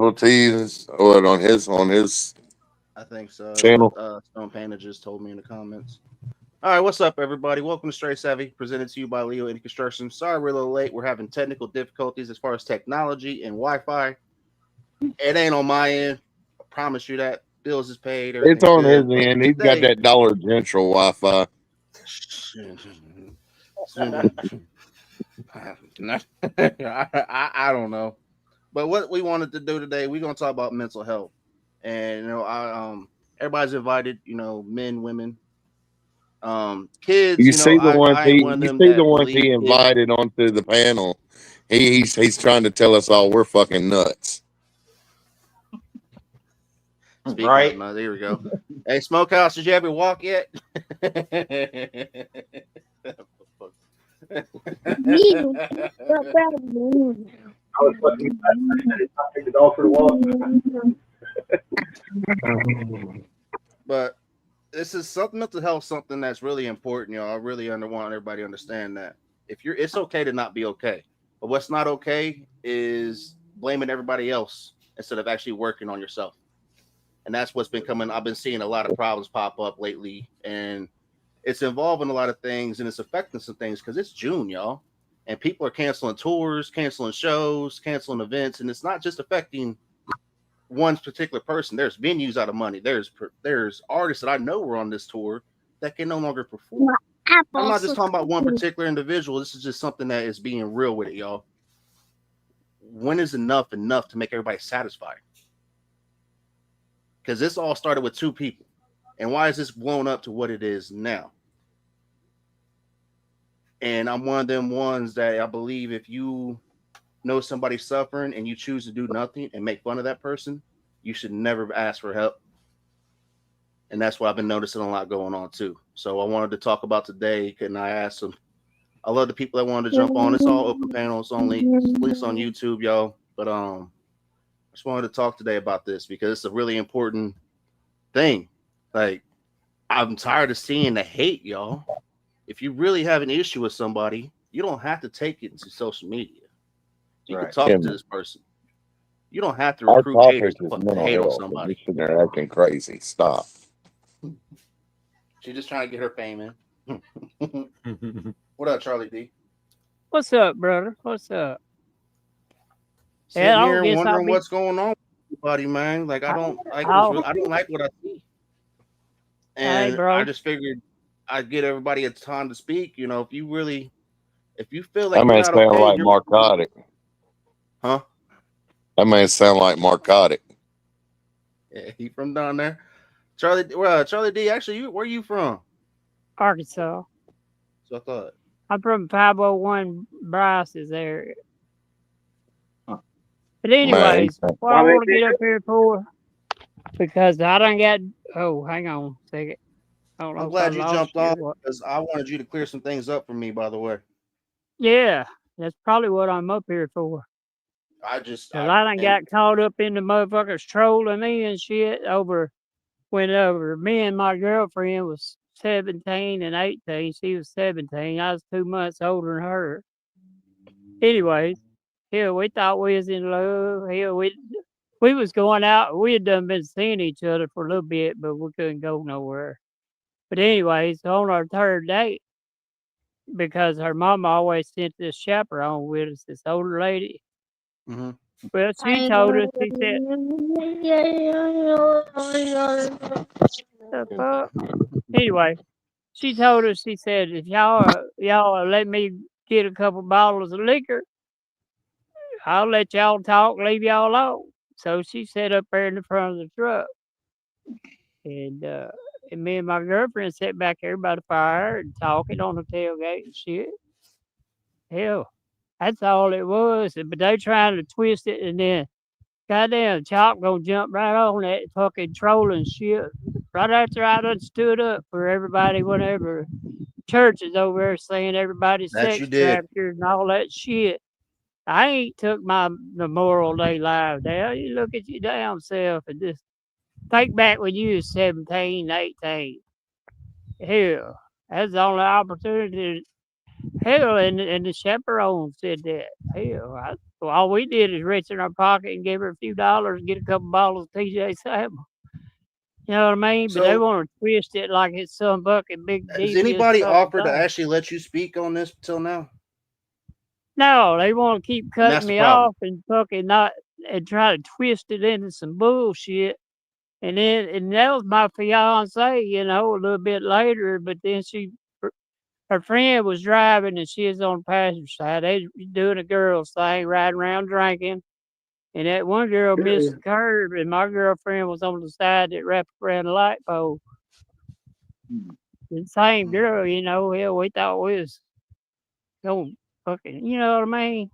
Double T's what on his I think so. That's what channel. Stone Panda just told me in the comments. All right, what's up, everybody? Welcome to Straight Savvy, presented to you by Leo Indie Construction. Sorry we're a little late. We're having technical difficulties as far as technology and Wi-Fi. It ain't on my end. I promise you that. Bills is paid. It's Everything's on his good. But end. He's got today, that Dollar General Wi-Fi. I don't know. But what we wanted to do today, we're gonna talk about mental health, and everybody's invited. Men, women, kids. You see the ones I am he one of you them see the that ones believe he kids. invited onto the panel. He's trying to tell us all we're fucking nuts. Speaking of Right? nuts, here we go. Hey, Smokehouse, did you ever walk yet? I was fucking I take the dog for a walk. But this is something mental health, something that's really important, y'all. I really want everybody to understand that it's okay to not be okay, but what's not okay is blaming everybody else instead of actually working on yourself. And that's what's been coming. I've been seeing a lot of problems pop up lately, and it's involving a lot of things, and it's affecting some things because it's June, y'all, and people are canceling tours, canceling shows, canceling events, and it's not just affecting one particular person. There's venues out of money. There's artists that I know were on this tour that can no longer perform. I'm not just talking about one particular individual. This is just something that is being real with it, y'all. When is enough to make everybody satisfied? Because this all started with two people. And why is this blown up to what it is now? And I'm one of them ones that I believe if you know somebody suffering and you choose to do nothing and make fun of that person, you should never ask for help. And that's what I've been noticing a lot going on too. So I wanted to talk about today. Can I ask some? I love the people that wanted to jump on. It's all open panels only, at least on YouTube, y'all. But I just wanted to talk today about this because it's a really important thing. Like, I'm tired of seeing the hate, y'all. If you really have an issue with somebody, you don't have to take it into social media. You can Right. talk to this person. You don't have to Our recruit haters topic to is fucking mental hate on health, and you somebody. sitting there acting crazy. Stop. She's just trying to get her fame in. What up, Charlie D? What's up, brother? What's up? Yeah, Sitting I don't here guess I'll wondering be. what's going on with everybody, man. Like I don't like what's Oh, real. I don't like what I see, hey, and I bro. just figured I'd get everybody a time to speak. If you feel That like you're man not sound okay, like narcotic. huh? That man sound like narcotic. Yeah, he from down there. Charlie D. Actually, where you from? Arkansas. So I thought. I'm from 501 Bryce's area. Huh. But Man, anyways, what I Why want to they get up here for, because I done got. Oh, hang on a second. I don't I'm know if I glad you lost jumped you on or what. because I wanted you to clear some things up for me. By the way, Yeah, that's probably what I'm up here for. Because I done and got caught up in the motherfuckers trolling me and shit whenever me and my girlfriend was 17 and 18. She was 17. I was 2 months older than her. Anyways, hell, we thought we was in love. Hell, we was going out. We had done been seeing each other for a little bit, but we couldn't go nowhere. But anyways, on our third date, because her mama always sent this chaperone with us, this older lady. mhm. Well, she told us, she said, the fuck? Anyway, she told us, she said, if y'all let me get a couple bottles of liquor, I'll let y'all talk, leave y'all alone. So she sat up there in the front of the truck, and me and my girlfriend sat back there by the fire and talking on the tailgate and shit. Hell, that's all it was. But they trying to twist it, and then goddamn Chalk gonna jump right on that fucking trolling shit. Right after I done stood up for everybody, whenever church is over there saying everybody's That you sex did. traffickers and all that shit. I ain't took my Memorial Day live down. You look at your damn self and just think back when you was 17, 18. Hell, that's the only opportunity Hell, and the chaperone said that. Hell, all we did is reach in our pocket and give her a few dollars and get a couple bottles of TJ Sample. You know what I mean? But they So, want to twist it like it's some fucking big has devious anybody fucking offered to thing. actually let you speak on this till now? No, they want to keep And cutting that's the me problem. off and fucking not and try to twist it into some bullshit. And that was my fiance, you know, a little bit later. But then her friend was driving and she was on the passenger side. They was doing a girls thing, riding around drinking. And that one girl missed the curve, and my girlfriend was on the side that wrapped around the light pole. The same girl, you know, hell, we thought we was going fucking, you know what I mean?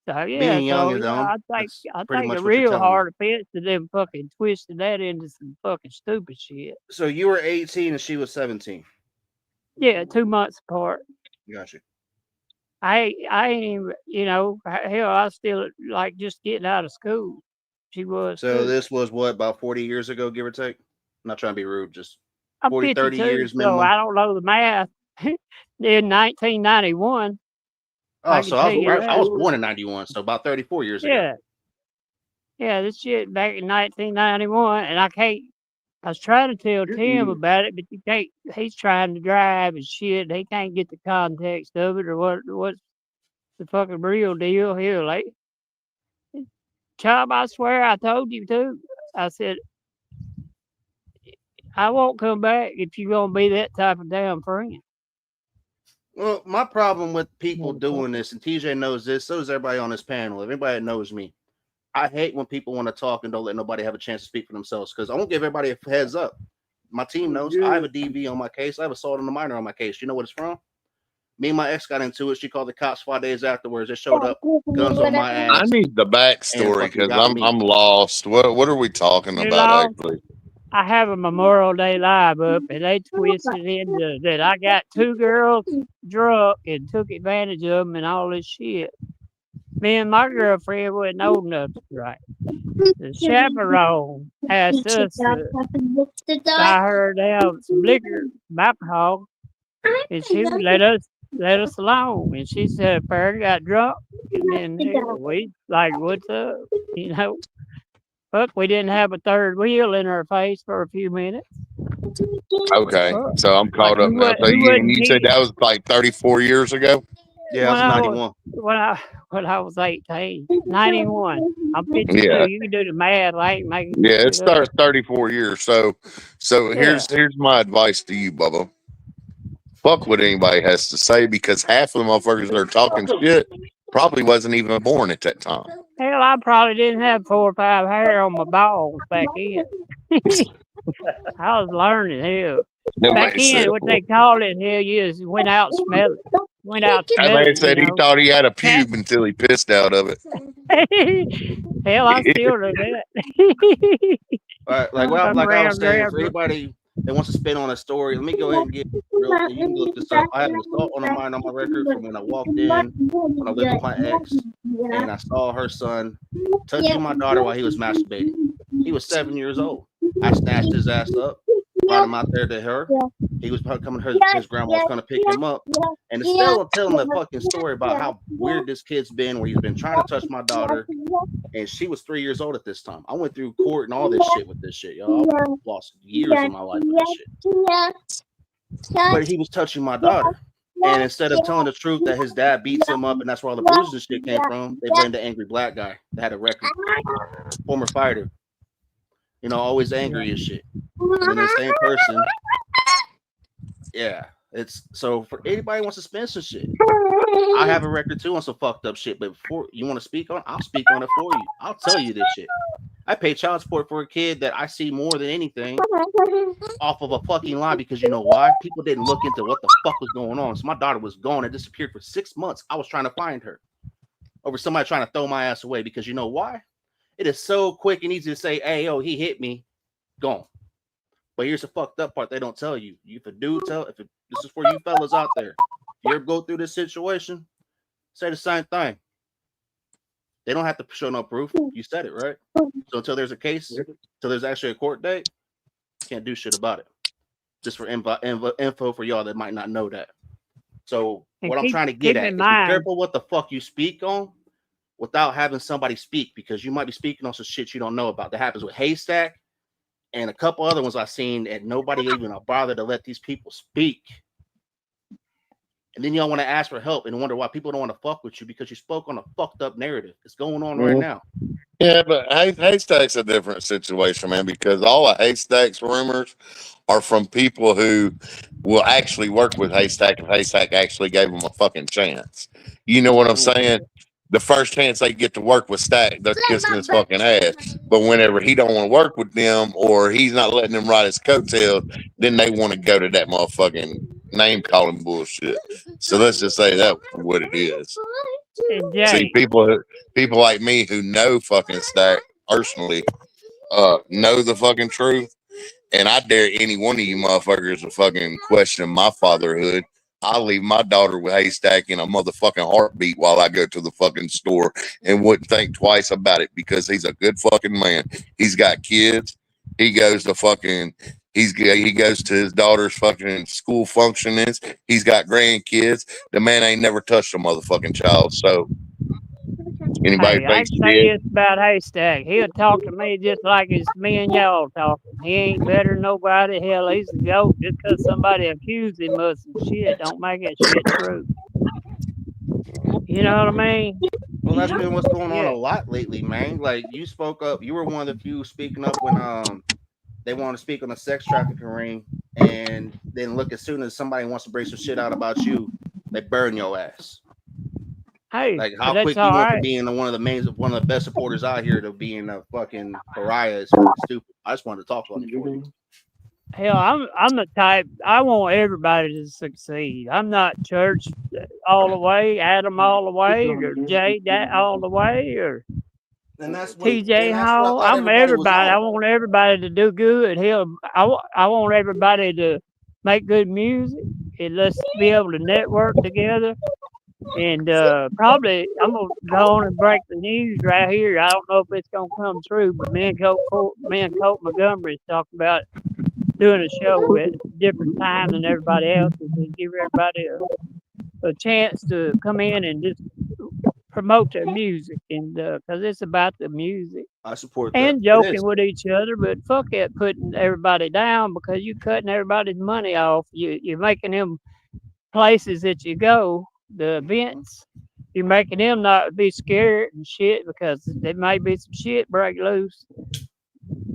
So yeah, Being young so and yeah, dumb. I That's pretty think a much what you're real telling me. hard offense to them fucking twisting that into some fucking stupid shit. So you were 18 and she was 17. Yeah, 2 months apart. Gotcha. I ain't even, you know, hell, I still like just getting out of school. She was So too. this was what, about 40 years ago, give or take? I'm not trying to be rude, just I'm 40, 30 52, years so minimum. I don't know the math. In 1991, Oh, I so can tell you I was that. born in 91, so about 34 years ago. Yeah, yeah, this shit back in 1991, and I was trying to tell Tim about it, but you can't. He's trying to drive and shit. He can't get the context of it or what's the fucking real deal here. Like, Chop, I swear I told you to. I said I won't come back if you gonna be that type of damn friend. Well, my problem with people doing Motherfucker. this, and TJ knows this, so does everybody on this panel. Everybody that knows me. I hate when people want to talk and don't let nobody have a chance to speak for themselves because I won't give everybody a heads up. My team knows I have a DV on my case. I have assault on the minor on my case. You know what it's from? Me and my ex got into it. She called the cops 5 days afterwards. They showed up, guns on my I ass, need the and backstory fucking because got me. I'm lost. What are we talking You about know, actually? I have a Memorial Day live up, and they twisted into that I got 2 girls drunk and took advantage of them and all this shit. Me and my girlfriend wasn't old enough to drive. The chaperone asked us to buy her down some liquor, some alcohol, and she would let us alone. And she said, "Fair got drunk," and then we like, "What's up?" You know. But we didn't have a third wheel in our face for a few minutes. Okay, so I'm Like caught up now. So who and wouldn't you said need that was like 34 years ago. Yeah, I was 91. when I was 18, 91. I'm 52. Yeah, You can do the math. I ain't making yeah, this it shit up. starts 34 years. So Yeah. here's my advice to you, Bubba. Fuck what anybody has to say because half of the motherfuckers that are talking shit probably wasn't even born at that time. Hell, I probably didn't have 4 or 5 hair on my balls back then. I was learning hell. That Back man said, then, what they called it hell, you just went out smelling. Went out that smelling, man you said he know. thought he had a pube until he pissed out of it. Hell, I still do that. All right, Fuck like I was around, saying, grab. for anybody that wants to spin on a story, let me go ahead and get real. You can look this up. I have an assault on a minor on my record from when I walked in when I lived with my ex, and I saw her son touching my daughter while he was masturbating. He was 7 years old. I snatched his ass up, brought him out there to her. He was coming. His grandma was going to pick him up, and instead of telling the fucking story about how weird this kid's been, where he's been trying to touch my daughter, and she was 3 years old at this time. I went through court and all this shit with this shit, y'all. I lost years of my life with this shit. But he was touching my daughter. And instead of telling the truth that his dad beats him up and that's where all the bruises and shit came from, they blamed the angry black guy that had a record. Former fighter. You know, always angry as shit. And then the same person. Yeah. It's so for anybody who wants to spend some shit. I have a record too on some fucked up shit, but before you want to speak on, I'll speak on it for you. I'll tell you this shit. I pay child support for a kid that I see more than anything off of a fucking lie because you know why? People didn't look into what the fuck was going on. So my daughter was gone and disappeared for 6 months. I was trying to find her over somebody trying to throw my ass away because you know why? It is so quick and easy to say, hey, yo, he hit me, gone. But here's the fucked up part they don't tell you. If a dude this is for you fellas out there. If you ever go through this situation, say the same thing. They don't have to show no proof. You said it, right? So until there's a case, until there's actually a court date, can't do shit about it. Just for info for y'all that might not know that. So And what I'm trying to get keep at in is be mind, careful what the fuck you speak on without having somebody speak, because you might be speaking on some shit you don't know about. That happens with Haystack and a couple other ones I've seen, and nobody even bothered to let these people speak. And then y'all want to ask for help and wonder why people don't want to fuck with you because you spoke on a fucked up narrative. It's going on right now. Yeah, but Haystack's a different situation, man, because all of Haystack's rumors are from people who will actually work with Haystack if Haystack actually gave them a fucking chance. You know what I'm saying? The first chance they get to work with Stack, they're kissing his fucking ass. But whenever he don't want to work with them or he's not letting them ride his coattails, then they want to go to that motherfucking name calling bullshit. So let's just say that for what it is. and See, Jay, people like me who know fucking Stack personally, know the fucking truth, and I dare any one of you motherfuckers to fucking question my fatherhood. I'll leave my daughter with Haystack in a motherfucking heartbeat while I go to the fucking store and wouldn't think twice about it because he's a good fucking man. He's got kids. He goes to fucking. He goes to his daughter's fucking school functionings. He's got grandkids. The man ain't never touched a motherfucking child. So anybody hey, I thinks can he say did, this about Haystack. He'll talk to me just like it's me and y'all talking. He ain't better than nobody. Hell, he's a goat. Just because somebody accused him of some shit don't make that shit true. You know what I mean? Well, that's been what's going on a Yeah. lot lately, man. Like you spoke up, you were one of the few speaking up when they want to speak on a sex trafficking ring, and then look, as soon as somebody wants to break some shit out about you, they burn your ass. Hey, Like but how that's quick you all went from right. being one of the best supporters out here to being a fucking pariah is stupid. I just wanted to talk on it for you. Hell, I'm the type I want everybody to succeed. I'm not church all the way, Adam all the way, or Jay that all the way, or And TJ that's what I Hall. thought I'm everybody was everybody. I on. want everybody to do good. Hell, I want everybody to make good music and let's be able to network together. And probably I'm gonna go on and break the news right here. I don't know if it's gonna come true, but me and Colt Montgomery is talking about doing a show at a different time than everybody else to give everybody a chance to come in and just promote their music and because it's about the music I support that. and It is. joking with each other, but fuck it, putting everybody down because you cutting everybody's money off. You're making them places that you go, the events. You're making them not be scared and shit because there might be some shit break loose.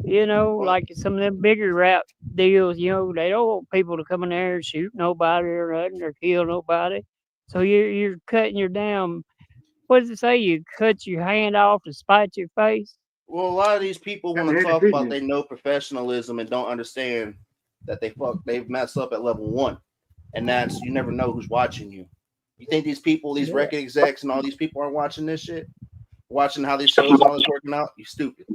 You know, like some of them bigger rap deals, they don't want people to come in there and shoot nobody or nothing or kill nobody. So you're cutting your damn. What does it say? You cut your hand off to spite your face. Well, a lot of these people want to talk about they know professionalism and don't understand that they've messed up at level 1, and that's you never know who's watching you. You think these people, these record execs, and all these people aren't watching this shit, watching how these shows and all this working out? You stupid.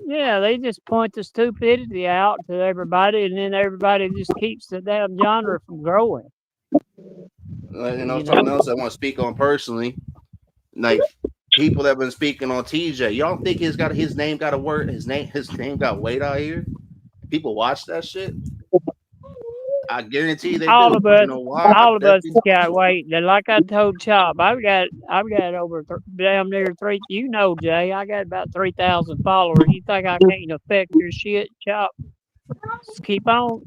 Yeah, they just point the stupidity out to everybody, and then everybody just keeps the damn genre from growing. Something else I want to speak on personally, like people that have been speaking on TJ. Y'all think his name got a word? His name got weight out here. People watch that shit. I guarantee they all do. of But you us, know why? all of That's us has got weight. And like I told Chop, I've got over damn near three. You know, Jay, I got about 3,000 followers. You think I can't affect your shit, Chop? Just keep on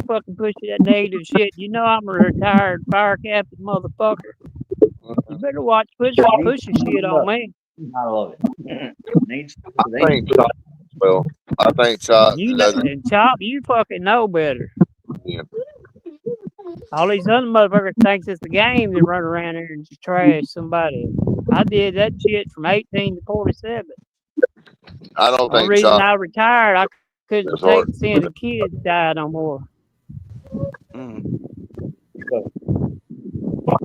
fucking pushing that negative shit. You know I'm a retired fire captain, motherfucker. You better watch pushing shit on me. I love it. I think Chop well. I think Chop You know, doesn't. and Chop, you fucking know better. Yeah. All these other motherfuckers thinks it's the game that run around here and just trash somebody. I did that shit from 18 to 47. I don't Only think reason Chop I retired, I couldn't is take hard. seeing the kids die no more.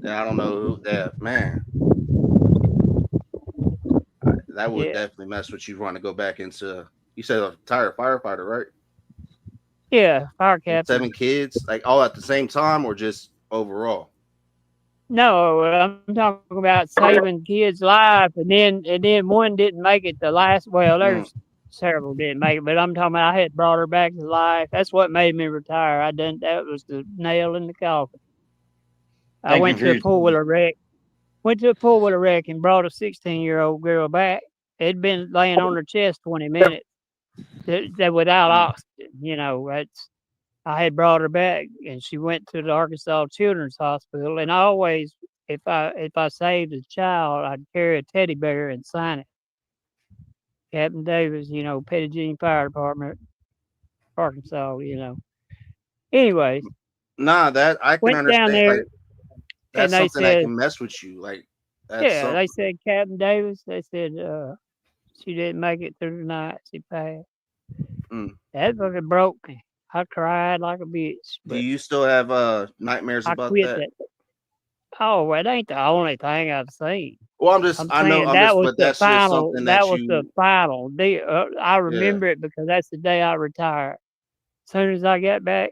Yeah, I don't know who that man. That would Yeah, definitely mess with you wanting to go back into. You said a retired firefighter, right? yeah, fire And captain. 7 kids, like all at the same time, or just overall? No, I'm talking about saving kids' life, and then one didn't make it. The last, well, there's several didn't make it, but I'm talking about I had brought her back to life. That's what made me retire. That was the nail in the coffin. I went to a four-wheeler wreck. Went to a four-wheeler wreck and brought a 16-year-old girl back. It'd been laying on her chest 20 minutes. That without oxygen, you know. I had brought her back, and she went to the Arkansas Children's Hospital. And I always, if I saved a child, I'd carry a teddy bear and sign it. Captain Davis, you know, Pettigene Fire Department, Arkansas, you know. Anyways, Nah, that I can went down understand. there, Like and that's they something that said, can mess with you. Like that's yeah, something. they said Captain Davis. They said she didn't make it through the night. She passed. Mm. That fucking broke me. I cried like a bitch. Do But you still have nightmares I about quit that? that. Oh, it ain't the only thing I've seen. Well, I'm I know, saying that was but the that's just final. something That that was the you, final deal. I yeah. remember it because that's the day I retired. As soon as I got back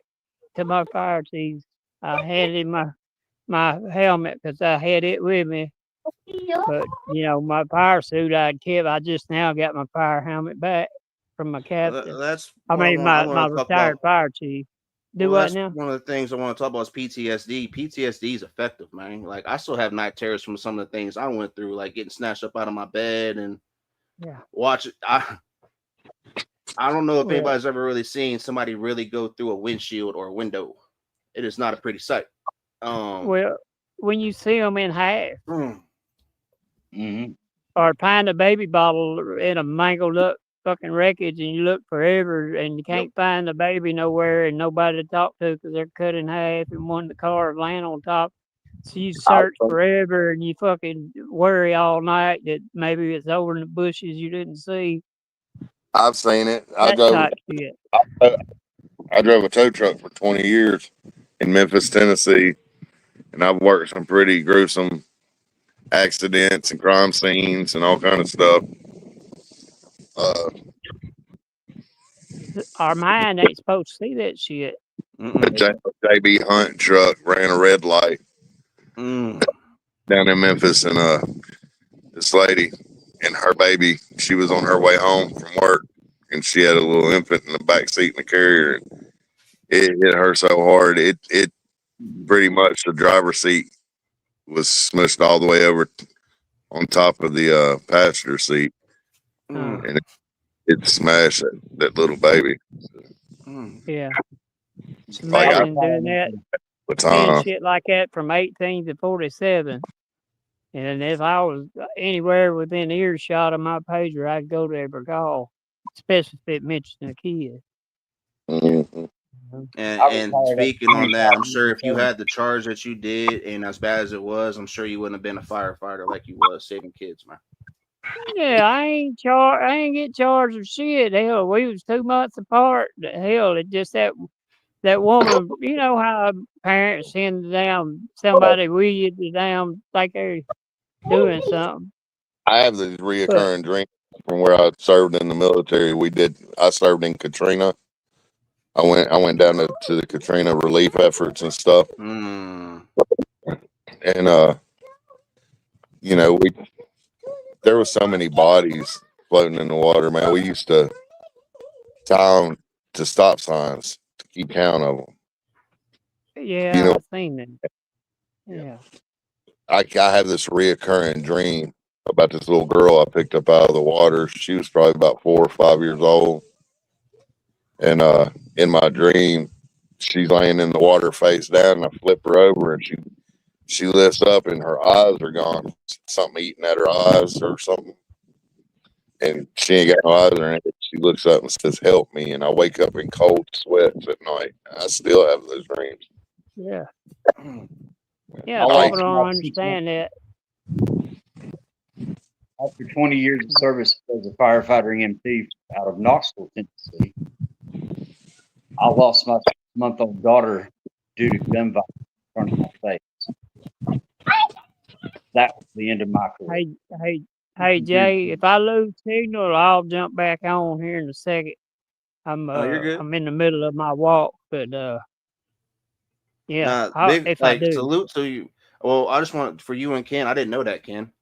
to my fire chief, I handed him my helmet because I had it with me. But you know, my fire suit I'd kept. I just now got my fire helmet back from my captain. That's I what mean, I my want to talk retired about. fire chief. Do Well, what that's now? one of the things I want to talk about is PTSD. PTSD is effective, man. Like I still have night terrors from some of the things I went through, like getting snatched up out of my bed and Yeah. watch. I don't know if Well, anybody's ever really seen somebody really go through a windshield or a window. It is not a pretty sight. well, when you see them in half, Mm-hmm. or find a baby bottle in a mangled up fucking wreckage, and you look forever and you can't find the baby nowhere and nobody to talk to because they're cut in half and one of the cars laying on top. So you search forever and you fucking worry all night that maybe it's over in the bushes you didn't see. I've seen it. That type shit. I drove a tow truck for 20 years in Memphis, Tennessee, and I've worked some pretty gruesome accidents and crime scenes and all kind of stuff. Our mind ain't supposed to see that shit. A JB Hunt truck ran a red light down in Memphis, and this lady and her baby, she was on her way home from work, and she had a little infant in the back seat in the carrier, and it hit her so hard it pretty much the driver's seat was smushed all the way over on top of the passenger seat, and it smashed that little baby. Yeah. Just Like imagine doing that, the seeing time. shit like that from 18 to 47. And if I was anywhere within earshot of my pager, I'd go to every call, especially if it mentioned a kid. Mm-hmm. And speaking on that, I'm sure if you had the charge that you did, and as bad as it was, I'm sure you wouldn't have been a firefighter like you was saving kids, man. Yeah, I ain't get charged with shit. Hell, we was 2 months apart. Hell, it just that woman, you know how parents send down somebody with you to down like they're doing something. I have this But reoccurring dream from where I served in the military. I served in Katrina. I went down to the Katrina relief efforts and stuff. And you know, there was so many bodies floating in the water, man. We used to tie them to stop signs to keep count of them. yeah, You know, I've seen that. Yeah. I have this reoccurring dream about this little girl I picked up out of the water. She was probably about 4 or 5 years old. And in my dream, she's laying in the water face down, and I flip her over, and she lifts up, and her eyes are gone. Something eating at her eyes or something, and she ain't got no eyes or anything. She looks up and says, "Help me!" And I wake up in cold sweats at night. I still have those dreams. Yeah. Yeah, people don't understand that. After 20 years of service as a firefighter EMT out of Knoxville, Tennessee, I lost my 6-month-old daughter due to gun violence in front of my face. That was the end of my career. Hey, Jay, if I lose signal, I'll jump back on here in a second. You're good. I'm in the middle of my walk, but yeah, if I do. Salute to you. Well, I just want for you and Ken. I didn't know that, Ken.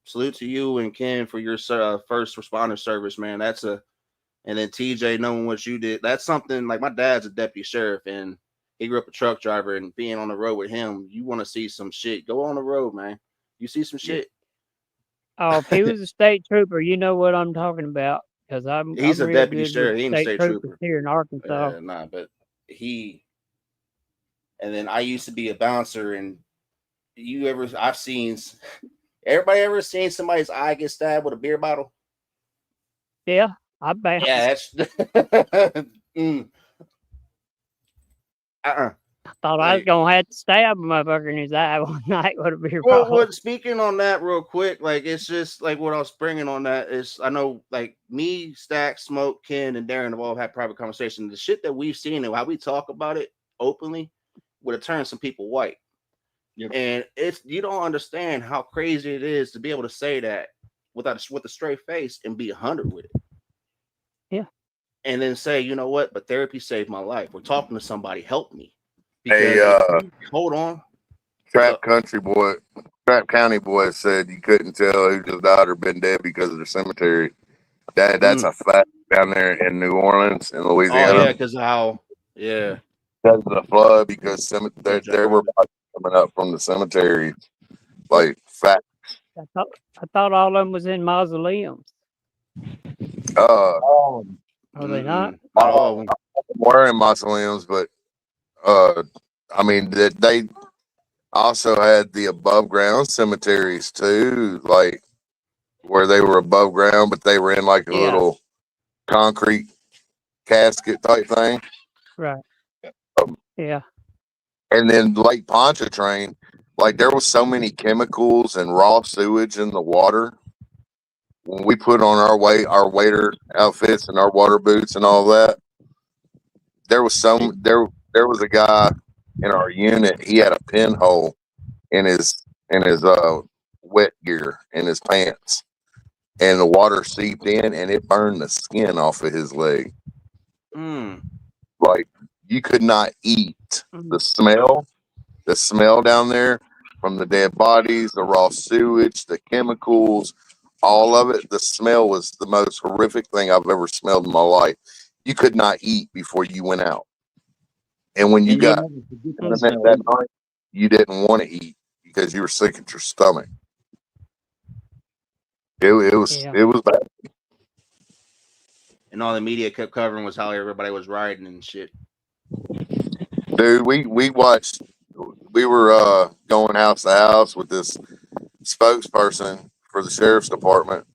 Salute to you and Ken for your first responder service, man. And then TJ knowing what you did. That's something like my dad's a deputy sheriff, and he grew up a truck driver, and being on the road with him, you want to see some shit. Go on the road, man. You see some shit. Oh, if he was a state trooper, you know what I'm talking about. Because I'm He's a real deputy good sheriff. with He ain't a state state troopers trooper. here in Arkansas. Nah, but he. And then I used to be a bouncer, and I've seen. Everybody ever seen somebody's eye get stabbed with a beer bottle? Yeah, I bet. Yeah, that's. I thought I was Like, gonna have to stab a motherfucker in his eye one night with a beer well, bottle. speaking on that real quick, like it's just like what I was bringing on that is I know like me, Stack, Smoke, Ken, and Darren have all had private conversations. The shit that we've seen and how we talk about it openly would have turned some people white. Yep. And if you don't understand how crazy it is to be able to say that with a straight face and be 100 with it. Yeah. And then say, you know what? But therapy saved my life. We're talking to somebody, help me. Hey, Hold on. Trap County boy said you couldn't tell who just died or been dead because of the cemetery. That's a fact down there in New Orleans and Louisiana. Oh yeah, because how? Yeah. Because of the flood, because there were bodies coming up from the cemetery, like fact. I thought all of them was in mausoleums. Oh, Are they not? Not all of them. Were in mausoleums, but I mean they also had the above ground cemeteries too, like where they were above ground, but they were in like a little concrete casket type thing. Right. Yeah. And then Lake Pontchartrain, like there was so many chemicals and raw sewage in the water. When we put on our waiter outfits and our water boots and all that, there was there was a guy in our unit. He had a pinhole in his wet gear in his pants, and the water seeped in and it burned the skin off of his leg. Like you could not eat. The smell down there from the dead bodies, the raw sewage, the chemicals, all of it. The smell was the most horrific thing I've ever smelled in my life. You could not eat before you went out. And when you got that night, you didn't want to eat because you were sick at your stomach. It was bad. And all the media kept covering was how everybody was riding and shit. Dude, we watched. We were going house to house with this spokesperson for the sheriff's department.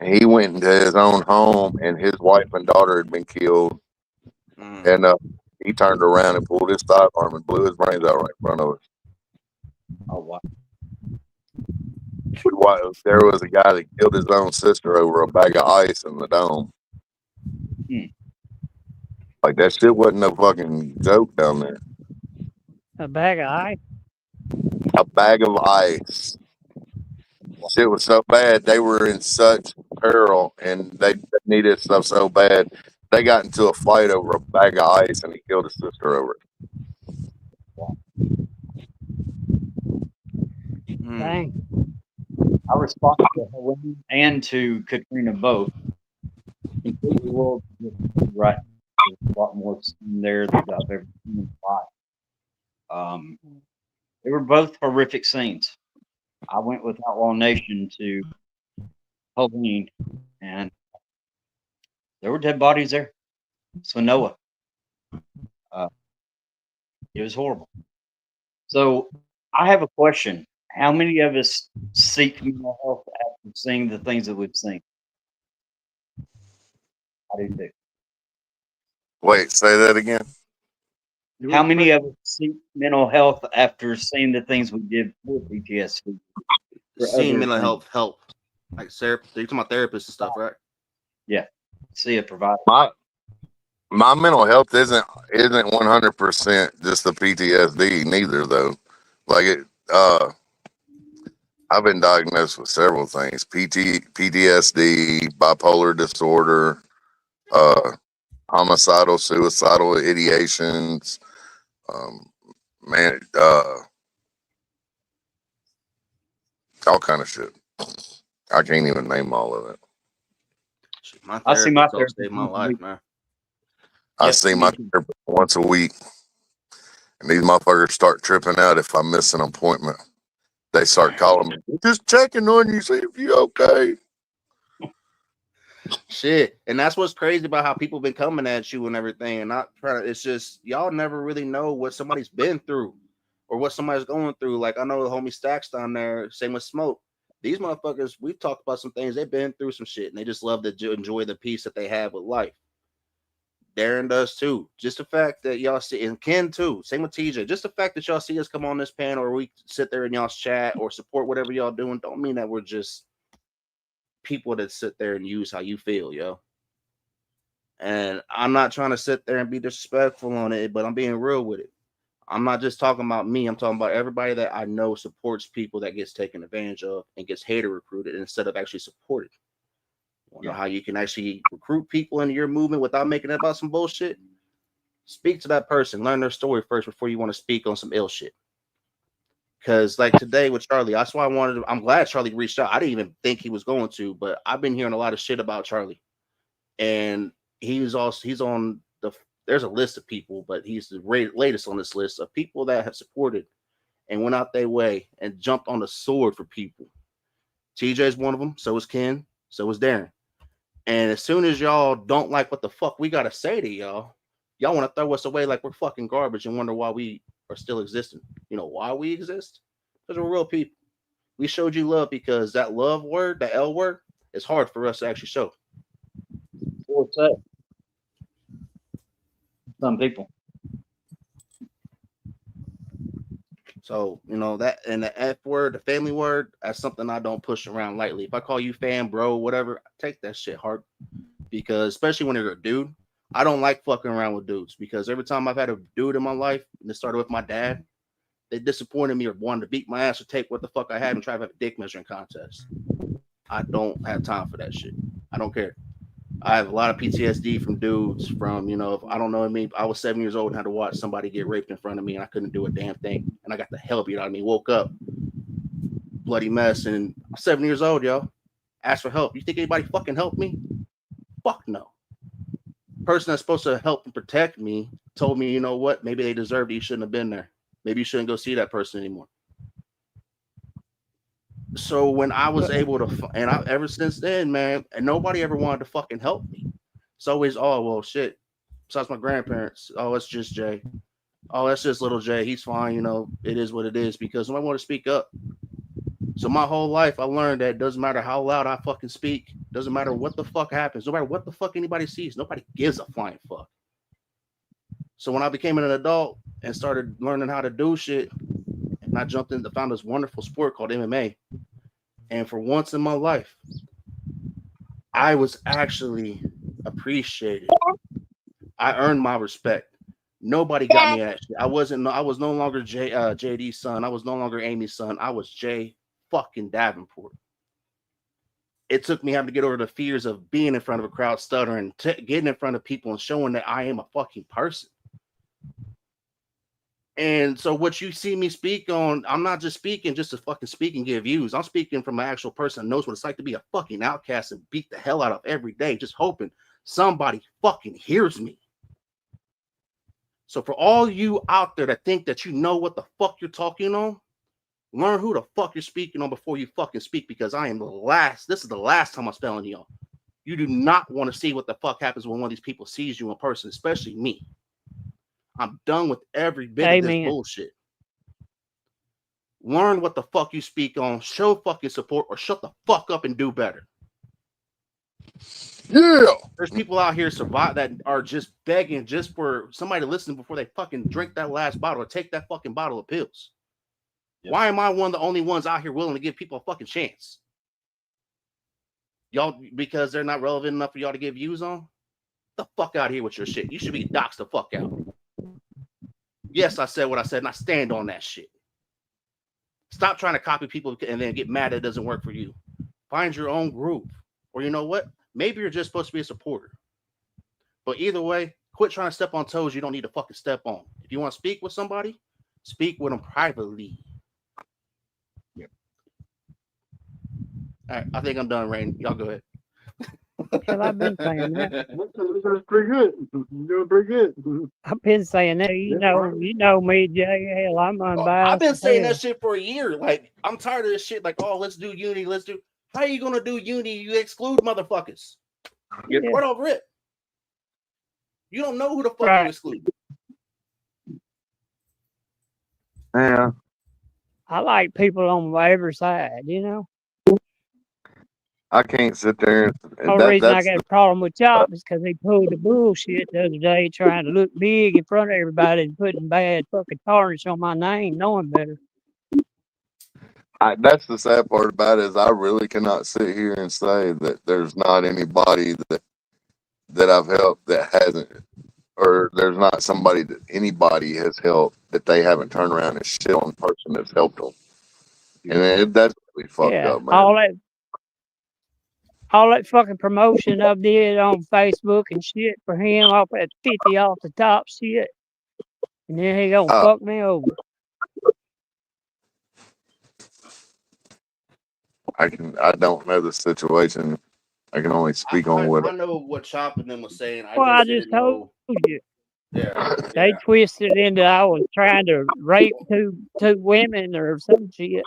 And he went into his own home, and his wife and daughter had been killed. And he turned around and pulled his sidearm and blew his brains out right in front of us. Oh wow! There was a guy that killed his own sister over a bag of ice in the dome. Like that shit wasn't no fucking joke down there. A bag of ice? A bag of ice. Shit was so bad. They were in such peril and they needed stuff so bad. They got into a fight over a bag of ice and he killed his sister over it. Dang. I responded to Helene and to Katrina both. Completely world right. There's a lot more in there that I've ever seen in my life. They were both horrific scenes. I went with Outlaw Nation to Helene, and there were dead bodies there. So Noah. It was horrible. So I have a question. How many of us seek mental health after seeing the things that we've seen? I do too. Wait, say that again. How many of us seek mental health after seeing the things we did for PTSD? Seeing mental health help. Like you're talking about therapists and stuff, right? Yeah. See a provider. My mental health isn't 100% just the PTSD neither though. Like I've been diagnosed with several things: PTSD, bipolar disorder, homicidal, suicidal ideations, all kind of shit. I can't even name all of it. I see my therapist saved my life, man. I see my therapist once a week. And these motherfuckers start tripping out if I miss an appointment. They start calling me, just checking on you, see if you okay. Shit. And that's what's crazy about how people been coming at you and everything. And not trying to, it's just y'all never really know what somebody's been through or what somebody's going through. Like I know the homie Stacks down there, same with Smoke. These motherfuckers, we've talked about some things, they've been through some shit and they just love to enjoy the peace that they have with life. Darren does too. Just the fact that y'all see, and Ken too, same with TJ, just the fact that y'all see us come on this panel or we sit there in y'all's chat or support whatever y'all doing, don't mean that we're just people that sit there and use how you feel, yo. And I'm not trying to sit there and be disrespectful on it, but I'm being real with it. I'm not just talking about me. I'm talking about everybody that I know supports people that gets taken advantage of and gets hater recruited instead of actually supported. You know how you can actually recruit people into your movement without making it about some bullshit? Speak to that person. Learn their story first before you want to speak on some ill shit. Because like today with Charlie, that's why I'm glad Charlie reached out. I didn't even think he was going to, but I've been hearing a lot of shit about Charlie. And he's on there's a list of people, but he's the latest on this list of people that have supported and went out their way and jumped on the sword for people. TJ's one of them. So is Ken. So is Darren. And as soon as y'all don't like what the fuck we gotta say to y'all want to throw us away like we're fucking garbage and wonder why we are still existing. You know why we exist? Because we're real people. We showed you love because that love word, that L word, is hard for us to actually show. What's that? Some people. So, you know, that and the F word, the family word, that's something I don't push around lightly. If I call you fam, bro, whatever, take that shit hard. Because especially when you're a dude, I don't like fucking around with dudes because every time I've had a dude in my life, and it started with my dad, they disappointed me or wanted to beat my ass or take what the fuck I had and try to have a dick measuring contest. I don't have time for that shit. I don't care. I have a lot of PTSD from dudes from, you know, if I don't know what I mean. I was 7 years old and had to watch somebody get raped in front of me and I couldn't do a damn thing. And I got the hell beat out of me. Woke up, bloody mess. And I'm 7 years old, yo. Asked for help. You think anybody fucking helped me? Fuck no. Person that's supposed to help and protect me told me, you know what? Maybe they deserved it. You shouldn't have been there. Maybe you shouldn't go see that person anymore. So when I was able to, and ever since then, man, and nobody ever wanted to fucking help me. It's always, oh, well, shit. Besides my grandparents, oh, it's just Jay. Oh, that's just little Jay. He's fine. You know, it is what it is because nobody want to speak up. So my whole life, I learned that it doesn't matter how loud I fucking speak. Doesn't matter what the fuck happens. No matter what the fuck anybody sees. Nobody gives a flying fuck. So when I became an adult and started learning how to do shit, and I jumped in, found this wonderful sport called MMA. And for once in my life, I was actually appreciated. I earned my respect. Nobody got me at shit. I was no longer JD's son. I was no longer Amy's son. I was Jay fucking Davenport. It took me having to get over the fears of being in front of a crowd, stuttering, getting in front of people and showing that I am a fucking person. And so what you see me speak on, I'm not just speaking just to fucking speak and give views. I'm speaking from an actual person that knows what it's like to be a fucking outcast and beat the hell out of every day, just hoping somebody fucking hears me. So for all you out there that think that you know what the fuck you're talking on, learn who the fuck you're speaking on before you fucking speak, because I am the last. This is the last time I'm spelling y'all. You do not want to see what the fuck happens when one of these people sees you in person, especially me. I'm done with every bit of this bullshit. Learn what the fuck you speak on, show fucking support, or shut the fuck up and do better. Yeah. There's people out here that are just begging just for somebody to listen before they fucking drink that last bottle or take that fucking bottle of pills. Yep. Why am I one of the only ones out here willing to give people a fucking chance? Y'all, because they're not relevant enough for y'all to give views on? Get the fuck out of here with your shit. You should be doxed the fuck out. Yes, I said what I said, and I stand on that shit. Stop trying to copy people and then get mad that it doesn't work for you. Find your own groove. Or you know what? Maybe you're just supposed to be a supporter. But either way, quit trying to step on toes you don't need to fucking step on. If you want to speak with somebody, speak with them privately. Yep. All right, I think I'm done, Rain. Y'all go ahead. Hell, I've been saying that. That's pretty good. You're doing pretty good. I've been saying that. You know me, Jay. Hell, I'm unbiased. I've been as saying hell. that shit for a year. Like, I'm tired of this shit. Like, oh, let's do unity. Let's do. How are you gonna do unity? You exclude motherfuckers. Get Yeah. right over it. You don't know who the fuck you Right. exclude. Yeah. I like people on every side, you know. I can't sit there. Only reason I That's got a problem with Chop is because he pulled the bullshit the other day trying to look big in front of everybody and putting bad fucking tarnish on my name, knowing better. that's the sad part about it is I really cannot sit here and say that there's not anybody that I've helped that hasn't, or there's not somebody that anybody has helped that they haven't turned around and shit on the person that's helped them. And that's really fucked Yeah, up, man. all that fucking promotion I did on Facebook and shit for him off at 50 off the top shit. And then he gonna fuck me over. I don't know the situation. I can only speak on what I know what Chop and them was saying. I just just didn't told know. you. Yeah. They twisted into I was trying to rape two women or some shit.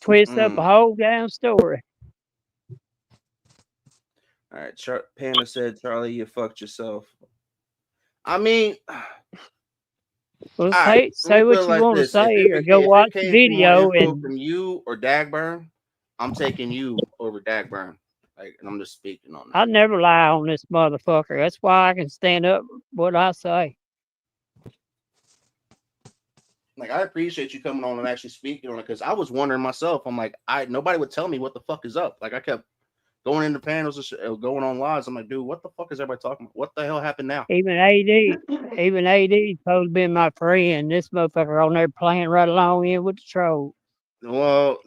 Twist up a whole damn story. All right, Panda said, "Charlie, you fucked yourself." I mean, well, say what you want to say, or go watch the video. And from you or Dagburn, I'm taking you over Dagburn. Like, and I'm just speaking on that. I never lie on this motherfucker. That's why I can stand up what I say. Like, I appreciate you coming on and actually speaking on it, because I was wondering myself. I'm like, nobody would tell me what the fuck is up. Like, I kept going into panels and going on lives. I'm like, dude, what the fuck is everybody talking about? What the hell happened now? Even AD supposed to be my friend. This motherfucker on there playing right along in with the troll. Well,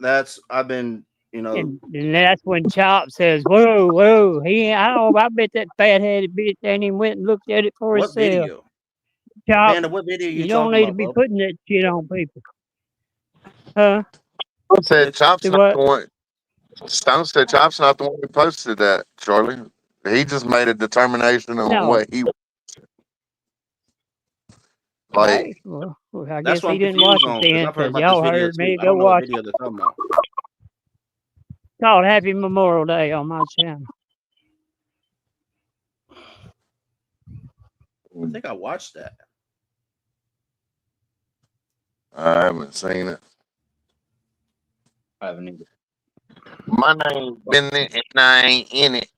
I've been, you know, and that's when Chop says, "Whoa, I bet that fat-headed bitch ain't even went and looked at it for what himself." Video? Chop, Panda, what video you don't need to be putting that shit on people. I said Chop's not the one. Stone said Chop's not the one who posted that, Charlie. He just made a determination on what he like. Okay. Well, I guess he didn't watch it then, because y'all heard me go watch it. Video they're talking about. It's called Happy Memorial Day on my channel. I think I watched that. I haven't seen it. I haven't either. My name's been it and I ain't in it.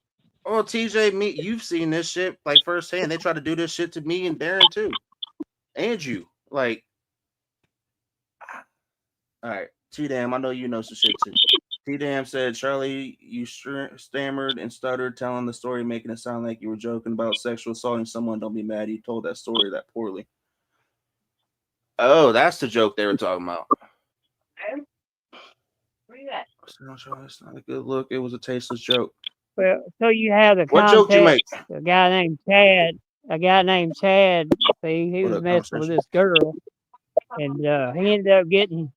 Oh, TJ, you've seen this shit like firsthand. They try to do this shit to me and Darren too, and you. Like, all right, T-Dam, I know you know some shit too. T-Dam said, Charlie, you stammered and stuttered telling the story, making it sound like you were joking about sexual assaulting someone. Don't be mad. You told that story that poorly. Oh, that's the joke they were talking about. It's not a good look. It was a tasteless joke. Well, so you have the what joke you make? A guy named Chad. See, he was messing with this girl, and he ended up getting.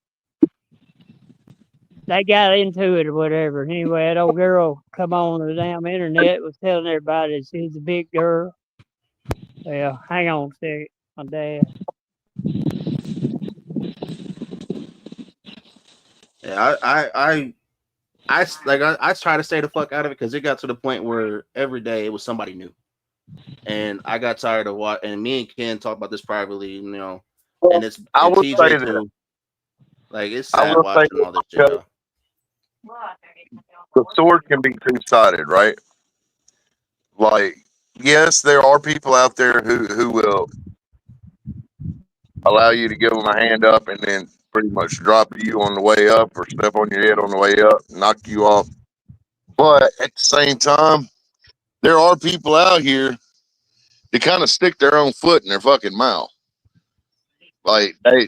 They got into it or whatever. Anyway, that old girl come on the damn internet was telling everybody that she's a big girl. Yeah, hang on a second, my dad. Yeah, I try to stay the fuck out of it, because it got to the point where every day it was somebody new, and I got tired of watching. And me and Ken talk about this privately, you know. And it's I will TJ say too. that. Like, it's sad watching all this shit. The sword can be two-sided, right? Like, yes, there are people out there who will allow you to give them a hand up and then pretty much drop you on the way up, or step on your head on the way up, knock you off. But at the same time, there are people out here that kind of stick their own foot in their fucking mouth. Like, they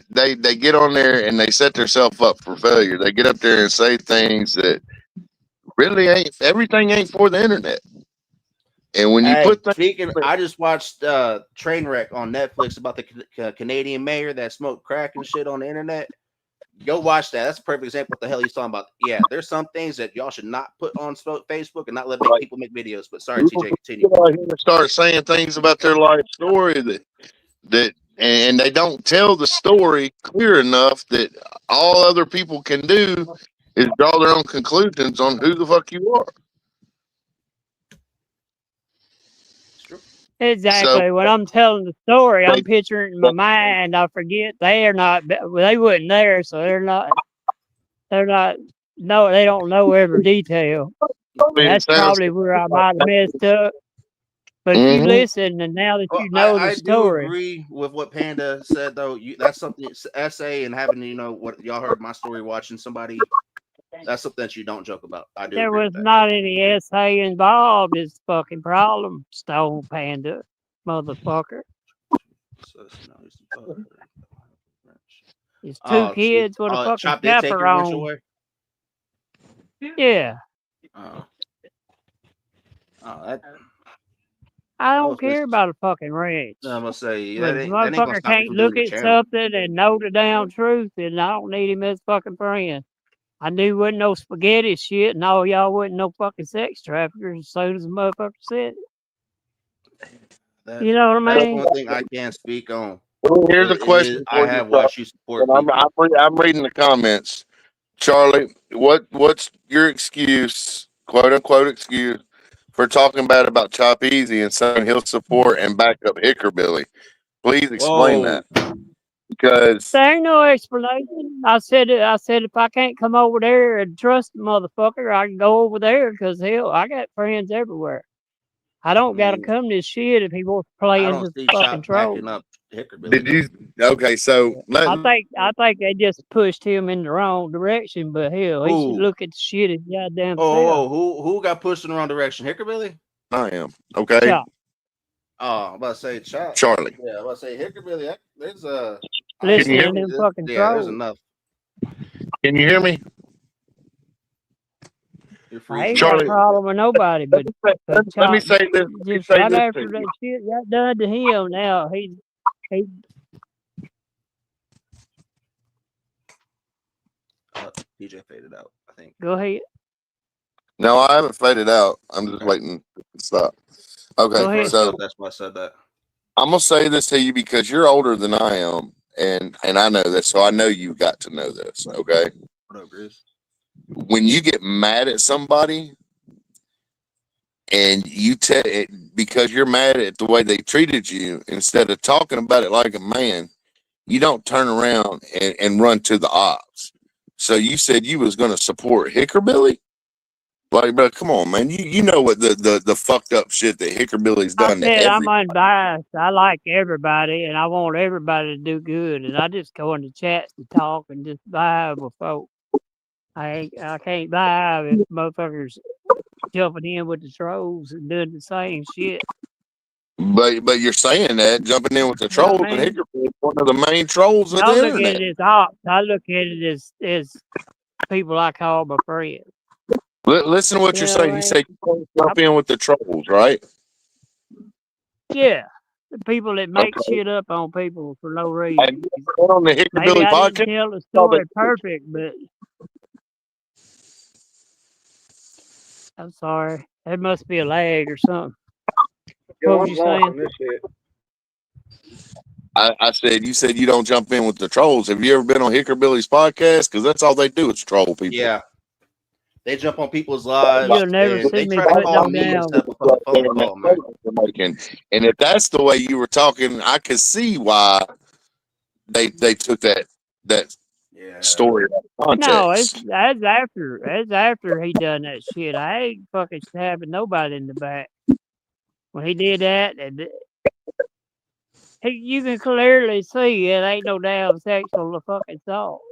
get on there and they set themselves up for failure. They get up there and say things that really everything ain't for the internet. And when you put I just watched Trainwreck on Netflix about the Canadian mayor that smoked crack and shit on the internet. Go watch that. That's a perfect example of what the hell he's talking about. Yeah, there's some things that y'all should not put on Facebook and not let people make videos. But sorry, People TJ, continue. get out here and start saying things about their life story that and they don't tell the story clear enough that all other people can do is draw their own conclusions on who the fuck you are. It's true. Exactly. When I'm telling the story, I'm picturing it in my mind. I forget they weren't there, so they're not. No, they don't know every detail. That's probably where I might have messed up. But if you listen, and now that Well, you know the I do story, agree with what Panda said, though. That's something, it's essay and having, what y'all heard my story watching somebody. That's something that you don't joke about. I do there agree was with that. not any essay involved. Is fucking problem, Stone Panda, motherfucker. It's two kids with a fucking Chop did take your wrench chaperone. away? Yeah. That, I don't care about a fucking wrench. I'm gonna say But that if ain't the gonna motherfucker stop you can't from doing look your at channel. something and know the damn truth, then I don't need him as fucking friend. I knew wasn't no spaghetti shit, and all y'all wasn't no fucking sex traffickers as soon as the motherfucker said it. You know what I That's mean? one thing I can speak on. Here's a question I for you, have watched you support and people. I'm reading the comments. Charlie, what's your excuse, quote unquote excuse, for talking bad about Chop Easy and saying he'll support and back up Hickerbilly? Please explain that. Because There ain't no explanation. I said if I can't come over there and trust the motherfucker, I can go over there because hell, I got friends everywhere. I don't gotta come this shit if he wants to play I into don't see fucking Chop troll. backing up Hickerbilly. did you? Okay, so I think they just pushed him in the wrong direction, but hell, he should look at the shit his goddamn self. Who got pushed in the wrong direction? Hickerbilly? I am okay. Chop. Oh, I'm about to say Chop. Charlie. Yeah, I'm about to say Hickerbilly. There's Listening to them fucking trolls. there's enough. Can you hear me? I ain't got a problem with nobody, but let me say this. Just right after that shit got done to him, now he DJ faded out, I think. Go ahead. No, I haven't faded out. I'm just waiting to stop. Okay, so that's why I said that. I'm gonna say this to you because you're older than I am, and I know this, so I know you've got to know this. Okay. What up, Bruce? When you get mad at somebody, and you tell it because you're mad at the way they treated you, instead of talking about it like a man, you don't turn around and run to the ops. So you said you was going to support Hickerbilly? Like, bro, come on, man. You know what the fucked up shit that Hickerbilly's done to everybody. I'm unbiased. I like everybody, and I want everybody to do good. And I just go into chats to talk and just vibe with folks. I can't vibe if motherfuckers jumping in with the trolls and doing the same shit. But you're saying that jumping in with the trolls, and Hickerbilly's one of the main trolls of the internet. I look at it as ops. I look at it as people I call my friends. Listen to what you're saying. You say you can't jump in with the trolls, right? Yeah. The people that make shit up on people for no reason. On the Hickerbilly Maybe I podcast, didn't tell the story perfect, but I'm sorry. There must be a lag or something. What was you saying? I said, you said you don't jump in with the trolls. Have you ever been on Hickerbilly's podcast? Because that's all they do is troll people. Yeah. They jump on people's lives. You'll never see me put no down. And if that's the way you were talking, I could see why they took that story out of context. No, that's after he done that shit. I ain't fucking stabbing nobody in the back. When he did that, and you can clearly see it ain't no damn sexual fucking assault.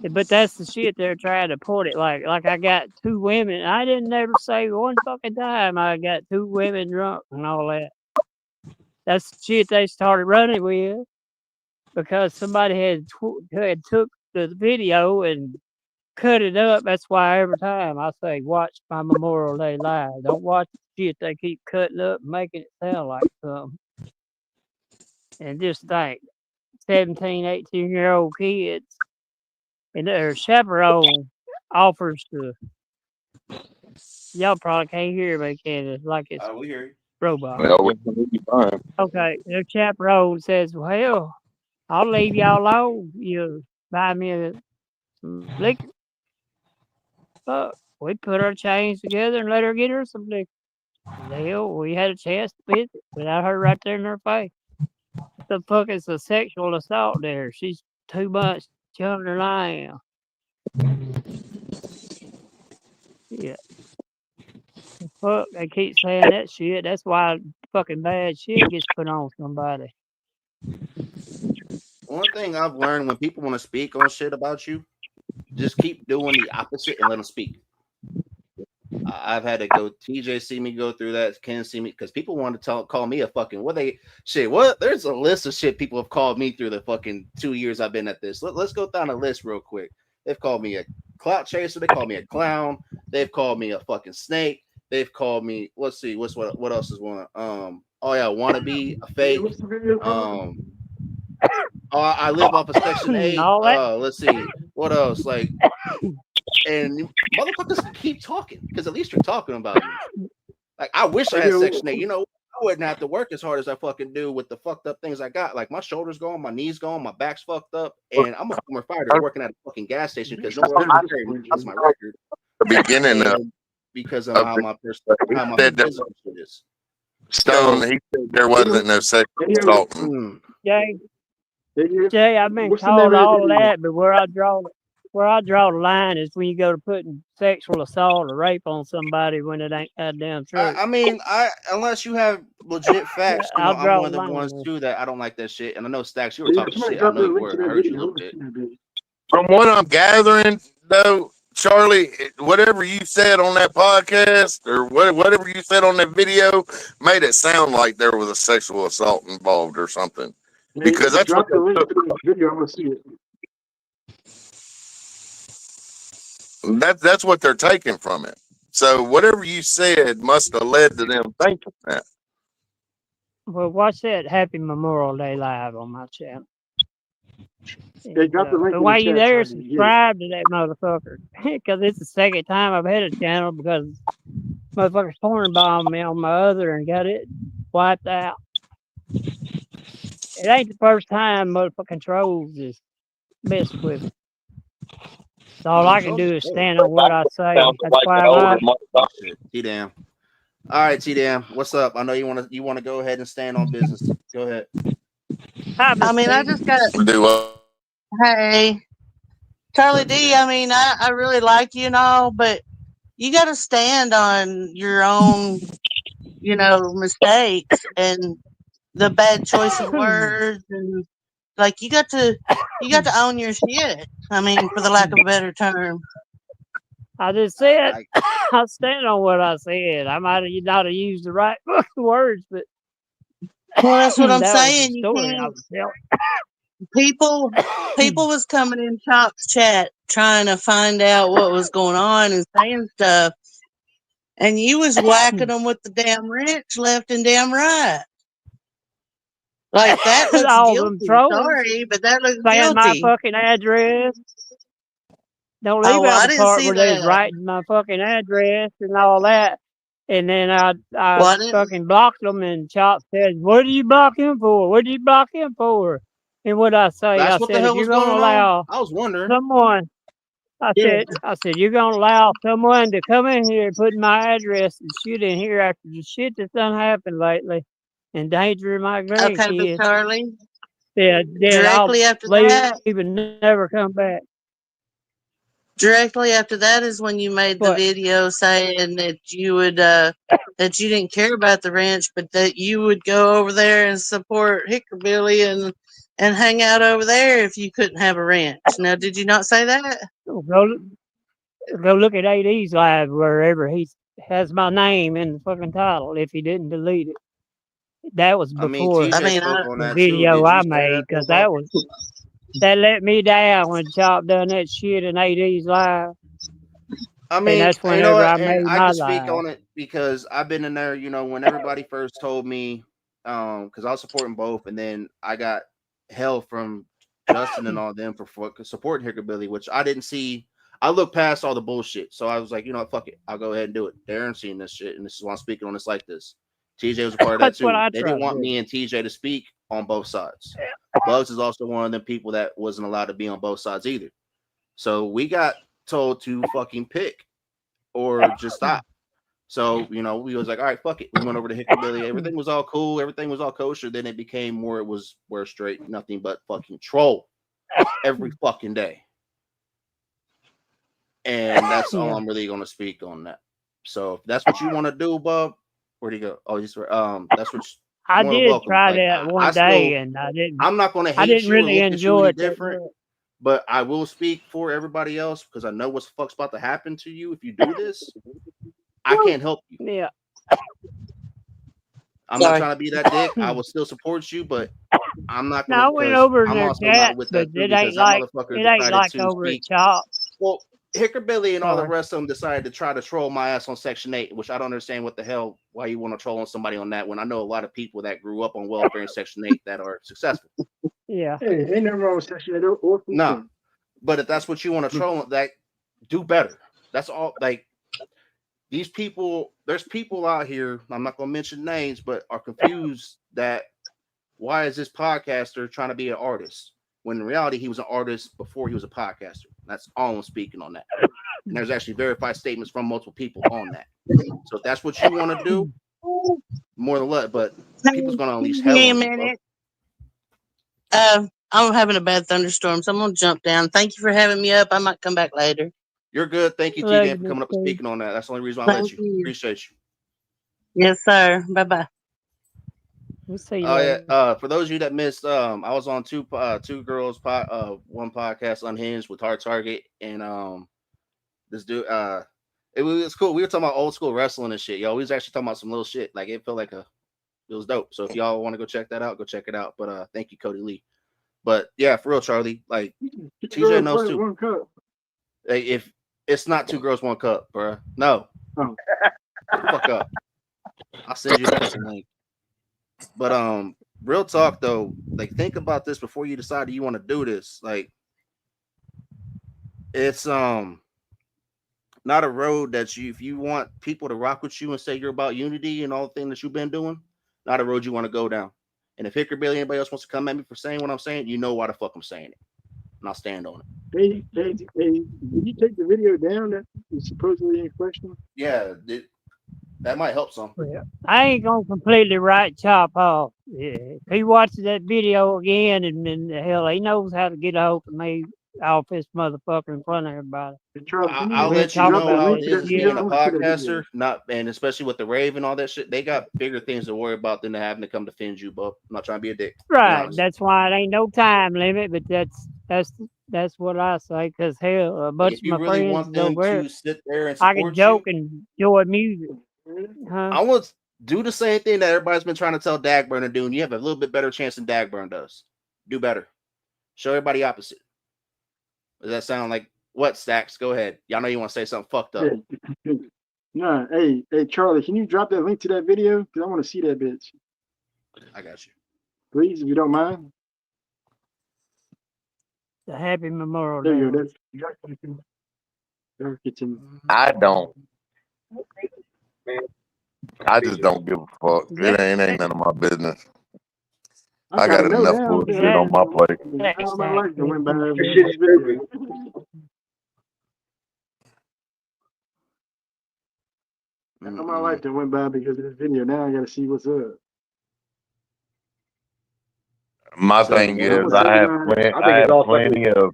But that's the shit they're trying to put it like I got two women. I didn't ever say one fucking time I got two women drunk and all that. That's the shit they started running with because somebody had took the video and cut it up. That's why every time I say watch my Memorial Day Live, don't watch the shit they keep cutting up and making it sound like something. And just think, 17, 18-year-old kids and their chaperone offers to. Y'all probably can't hear me, can it? Like it's We hear you. robot. Well, we'll be fine. Okay, their chaperone says, "Well, I'll leave y'all alone. You buy me some liquor." We put our chains together and let her get her some liquor. Hell, we had a chance to visit without her right there in her face. What the fuck is a sexual assault there? She's 2 months younger than I am. Yeah. Fuck, they keep saying that shit. That's why fucking bad shit gets put on somebody. One thing I've learned when people want to speak on shit about you, just keep doing the opposite and let them speak. I've had to go. TJ see me go through that. Ken see me because people want to call me a fucking what? There's a list of shit people have called me through the fucking 2 years I've been at this. Let's go down the list real quick. They've called me a clout chaser. They called me a clown. They've called me a fucking snake. They've called me. Let's see. What else is one? Oh yeah, wannabe, a fake. I live off of Section 8. All that. Let's see. What else? Like, and motherfuckers can keep talking because at least you're talking about me. Like, I wish I had Section 8. You know, I wouldn't have to work as hard as I fucking do with the fucked up things I got. Like, my shoulders gone, my knees gone, my back's fucked up, and I'm a former fighter working at a fucking gas station because nowhere else can carry me because my record. The beginning of because of how my physical shit is. Stone, he said there wasn't no sexual assault. Jay, I've been called all of that, but where I draw the line is when you go to putting sexual assault or rape on somebody when it ain't goddamn true. I mean, unless you have legit facts, you know, I'm one of the ones too that I don't like that shit. And I know Stacks, you were talking shit. I know you were. I heard you a little bit. From what I'm gathering, though, Charlie, whatever you said on that podcast or whatever you said on that video made it sound like there was a sexual assault involved or something. Because that's what the link to the video. I'm gonna see it. That's what they're taking from it. So whatever you said must have led to them thinking that. Well, watch that Happy Memorial Day live on my channel. They got the link. But while you there, subscribe to that motherfucker because it's the second time I've had a channel because motherfuckers porn bombed me on my other and got it wiped out. It ain't the first time motherfucking trolls is messed with me. So all I can do is stand on what I say. That's why I like T-Dam. All right, T-Dam. What's up? I know you want to go ahead and stand on business. Go ahead. I mean, I just got hey, Charlie D. I mean, I really like you and all, but you got to stand on your own, you know, mistakes and the bad choice of words, and like you got to own your shit. I mean, for the lack of a better term. I just said I stand on what I said. I might have not have used the right words, but well, that's what I'm that saying. Was the story I was telling. People was coming in Chop's chat trying to find out what was going on and saying stuff, and you was whacking them with the damn wrench left and damn right. Like that looks all guilty. Them trolls Sorry, but that looks saying guilty. my fucking address. Don't leave out the part where they was writing my fucking address and all that. And then I fucking blocked them, and Chop said, "What do you block him for? What do you block him for?" And what I say, That's I what said, the hell if you're was gonna going allow on? I was wondering. someone, I said, you're gonna allow someone to come in here and put my address and shit in here after the shit that's done happened lately, endangering my grandkids. Okay, but Charlie. Yeah, directly I'll after leave that, and never come back. Directly after that is when you made the video saying that you would that you didn't care about the ranch, but that you would go over there and support Hickorbilly and hang out over there if you couldn't have a ranch. Now, did you not say that? Go look at AD's live wherever he has my name in the fucking title if he didn't delete it. That was before the video I made because that let me down when Chop done that shit in AD's live. I mean, and that's whenever I made my can live. speak on it because I've been in there, you know, when everybody first told me, because I was supporting both, and then I got hell from Justin and all them for supporting Hickabilly, which I didn't see. I looked past all the bullshit, so I was like, you know what, fuck it, I'll go ahead and do it. Darren's seen this shit, and this is why I'm speaking on this like this. TJ was a part of that That's what too. I They try didn't to want do. me and TJ to speak on both sides. Bugs is also one of them people that wasn't allowed to be on both sides either. So we got told to fucking pick or just stop. So, you know, we was like, all right, fuck it. We went over to Hickabilly. Everything was all cool. Everything was all kosher. Then it became more, it was where straight nothing but fucking troll every fucking day. And that's all Yeah. I'm really going to speak on that. So if that's what you want to do, Bub, where'd he go? Oh, he's that's what I more than did welcome. try Like, that one day, and I'm not going to I hate didn't you and really look at you enjoy any it that different, much. but I will speak for everybody else because I know what the fuck's about to happen to you if you do this. I can't help you. Yeah. I'm Sorry. not trying to be that dick. I will still support you, but I'm not No, gonna I went because over in I'm their also chat, not with but that too it because ain't that like motherfucker it ain't decided like to over at speak. Chop. Well, Hickabilly and all the Sorry. rest of them decided to try to troll my ass on Section 8, which I don't understand what the hell why you want to troll on somebody on that when I know a lot of people that grew up on welfare in Section 8 that are successful. Yeah. Hey, ain't nothing wrong with Section 8 or food No, stamps. but if that's what you want to troll, that do better. That's all. Like these people, there's people out here. I'm not gonna mention names, but are confused that why is this podcaster trying to be an artist when in reality he was an artist before he was a podcaster. That's all I'm speaking on that. And there's actually verified statements from multiple people on that. So if that's what you want to do, more than what, but people's gonna unleash hell Give on me you, a bro. minute. I'm having a bad thunderstorm, so I'm gonna jump down. Thank you for having me up. I might come back later. You're good. Thank you, Love TJ, you, for Miss coming up and T. speaking on that. That's the only reason I let Thank you. you. Appreciate you. Yes, sir. Bye bye. We'll see you Oh later. yeah. For those of you that missed, I was on two girls one podcast Unhinged with Hard Target and this dude it was cool. We were talking about old school wrestling and shit, yo. We was actually talking about some little shit. Like it felt like it was dope. So if y'all want to go check that out, go check it out. But thank you, Cody Lee. But yeah, for real, Charlie. Like TJ knows too. One cup. Like, if it's not two girls, one cup, bro. No. Oh. Fuck up. I'll send you the fucking link. But real talk though, like think about this before you decide you want to do this. Like it's not a road that you if you want people to rock with you and say you're about unity and all the things that you've been doing, not a road you want to go down. And if Hickerbilly anybody else wants to come at me for saying what I'm saying, you know why the fuck I'm saying it. And I'll stand on it. Hey, did you take the video down that is supposedly in question? Yeah, that might help some. Well, I ain't gonna completely write Chop off. Yeah, if he watches that video again, and then the hell, he knows how to get a hold of me off this motherfucker in front of everybody. Charles, I'll We'll let you talk know about how that it link is to shit. that being a video. I want to see that podcaster, video. not and especially with the rave and all that shit. They got bigger things to worry about than having to come defend you, but I'm not trying to be a dick. Be Right. honest. That's why it ain't no time limit. But that's what I say. Cause hell, a Like, bunch if of you my really friends want is them over there. to sit there and I can support joke you, and enjoy music. Huh? I would do the same thing that everybody's been trying to tell Dagburn to do, and you have a little bit better chance than Dagburn does. Do better. Show everybody opposite. Does that sound like what, Stacks? Go ahead. Y'all know you want to say something fucked up. Yeah. Nah, hey, Charlie, can you drop that link to that video? Because I want to see that bitch. I got you. Please, if you don't mind. The Happy Memorial There you Day. go. That's I don't. I just don't give a fuck. It ain't none of my business. I got know enough now. bullshit on my plate. How my life that went by with That- this video. How my life that went by because of this video. Now I got to see what's up. My So, thing yeah, is, I have plenty of.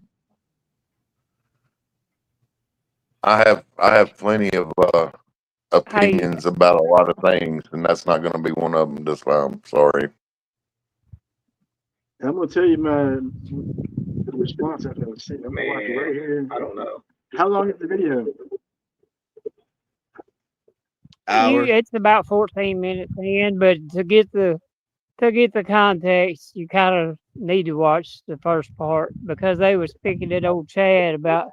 I have plenty of opinions about a lot of things, and that's not going to be one of them this time. Sorry. I'm gonna tell you my response after I see. I'm gonna watch it right here. I don't know. How long is the video? hour. It's about 14 minutes in, but to get the context, you kind of need to watch the first part because they were speaking to old Chad about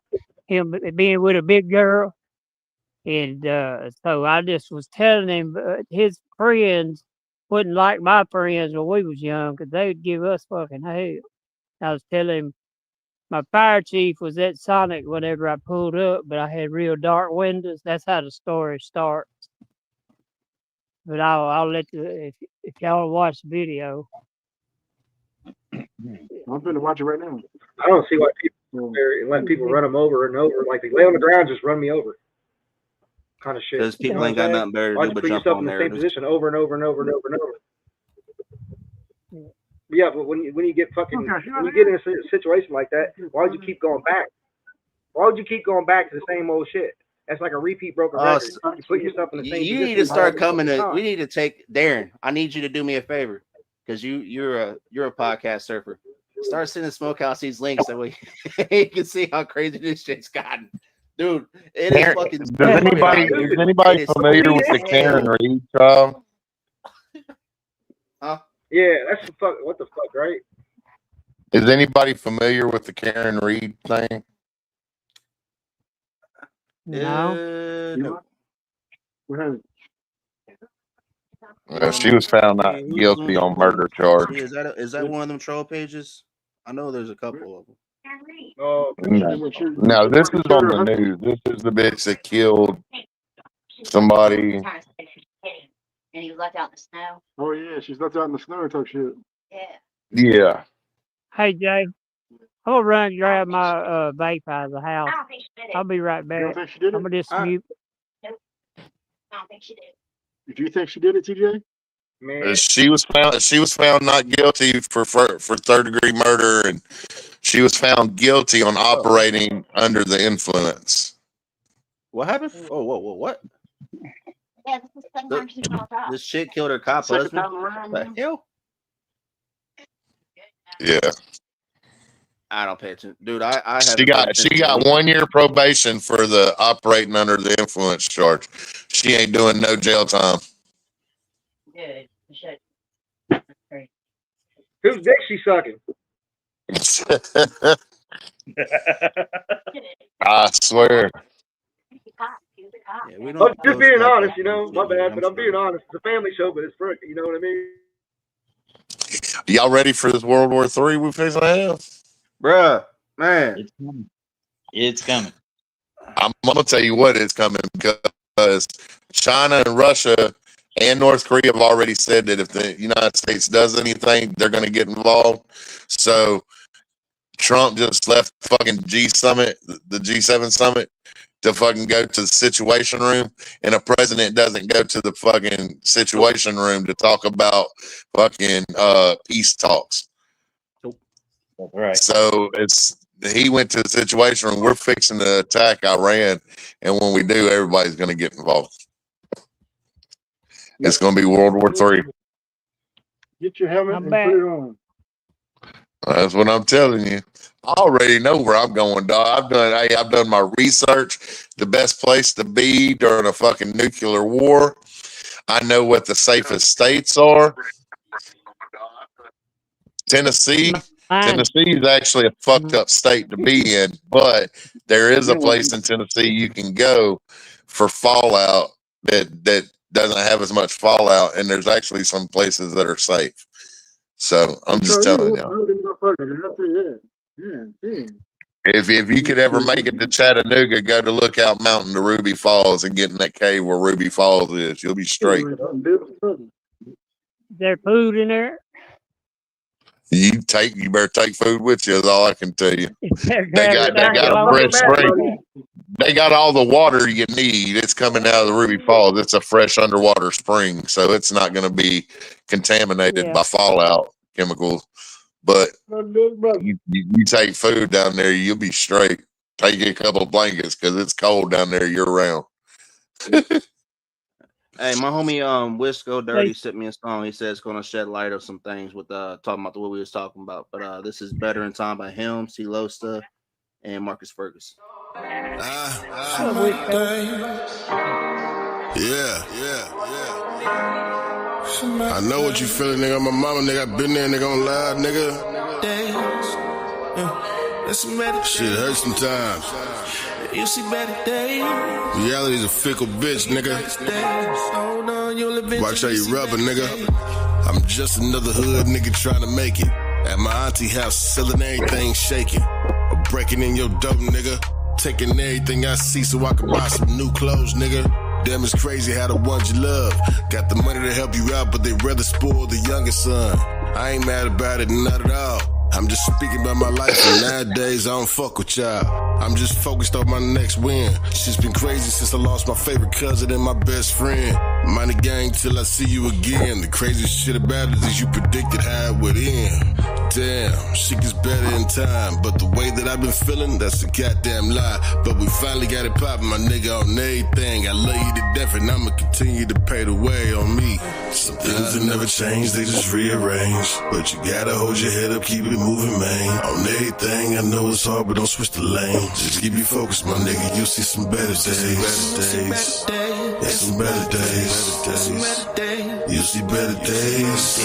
him being with a big girl, and so I just was telling him his friends wouldn't like my friends when we was young because they'd give us fucking hell. I was telling him my fire chief was at Sonic whenever I pulled up, but I had real dark windows. That's how the story starts. But I'll let you if y'all watch the video. I'm finna watch it right now. I don't see why people let people run them over and over. Like they lay on the ground, just run me over. Kind of shit. Because people ain't got nothing better to do but jump on there. Put yourself in the same position over and over and over and over and over. Yeah, but when you get fucking when you get in a situation like that, why would you keep going back? Why would you keep going back to the same old shit? That's like a repeat broken record. You put yourself in the same. You need to start coming to. We need to take Darren. I need you to do me a favor because you're a podcast surfer. Start sending Smokehouse these links that way you can see how crazy this shit's gotten. Dude, it is fucking. Is anybody familiar with the Karen Reed trial? Huh? Yeah, that's the fuck. What the fuck, right? Is anybody familiar with the Karen Reed thing? No. She was found not guilty on murder charge. Is that one of them troll pages? I know there's a couple of them. Oh, no, this is on the news. This is the bitch that killed somebody. And he was left out in the snow. Oh yeah, she's left out in the snow type shit. Yeah. Hey Jay, I'm gonna run and grab my vape out of the house. I'll be right back. You don't think she did it? I'm gonna just mute. I don't think she did. Do you think she did it, TJ? Man. She was found not guilty for third degree murder, and she was found guilty on operating under the influence. What happened? Oh, whoa, what? Yeah, this is the second time she's called out. This chick killed her cop husband. What the hell? Yeah. I don't pay attention, dude. I she got 1 year probation for the operating under the influence charge. She ain't doing no jail time. Good. Should. Whose dick she sucking? I swear. Yeah, we I'm don't just being honest, you know. My bad, but I'm being honest. It's a family show, but it's for you know what I mean. Y'all ready for this World War III we fixing to have? Bruh, man. It's coming. I'm gonna tell you what is coming, because China and Russia and North Korea have already said that if the United States does anything, they're gonna get involved. So Trump just left fucking the G7 summit, to fucking go to the Situation Room, and a president doesn't go to the fucking Situation Room to talk about fucking peace talks. That's right. So he went to the Situation Room. We're fixing to attack Iran, and when we do, everybody's going to get involved. It's going to be World War III. Get your helmet and put it on. That's what I'm telling you. I already know where I'm going, dog. I've done my research. The best place to be during a fucking nuclear war. I know what the safest states are. Tennessee is actually a fucked up state to be in, but there is a place in Tennessee you can go for fallout that doesn't have as much fallout, and there's actually some places that are safe. So I'm just telling you. If you could ever make it to Chattanooga, go to Lookout Mountain to Ruby Falls and get in that cave where Ruby Falls is. You'll be straight. Is there food in there? You better take food with you, is all I can tell you. They got a fresh spring. They got all the water you need. It's coming out of the Ruby Falls. It's a fresh underwater spring, so it's not going to be contaminated by fallout chemicals. But you take food down there, you'll be straight. Take a couple of blankets because it's cold down there year round. Hey, my homie Wisco Dirty sent me a song. He says it's gonna shed light on some things with talking about what we was talking about. But this is Better in Time by him, C. Losta, and Marcus Ferguson. I know what you feeling, nigga. My mama, nigga, I been there, nigga, on live, nigga. Shit hurts sometimes. You see better days. Reality's a fickle bitch, nigga. Watch how you rub a nigga. I'm just another hood nigga trying to make it. At my auntie house, selling everything shaking. Or breaking in your dope, nigga. Taking everything I see so I can buy some new clothes, nigga. Damn, it's crazy how the ones you love got the money to help you out, but they rather spoil the youngest son. I ain't mad about it, not at all. I'm just speaking about my life, and nowadays I don't fuck with y'all. I'm just focused on my next win. Shit's been crazy since I lost my favorite cousin and my best friend. Money gang till I see you again. The craziest shit about it is you predicted how it would end. Damn, shit gets better in time, but the way that I've been feeling, that's a goddamn lie. But we finally got it poppin', my nigga, on everything. I love you to death, and I'ma continue to pay the way on me. Some things that never change, they just rearrange. But you gotta hold your head up, keep it moving, man. On everything, I know it's hard, but don't switch the lane. Just keep you focused, my nigga, you'll see some better days. Yeah, some better days. You'll see better days.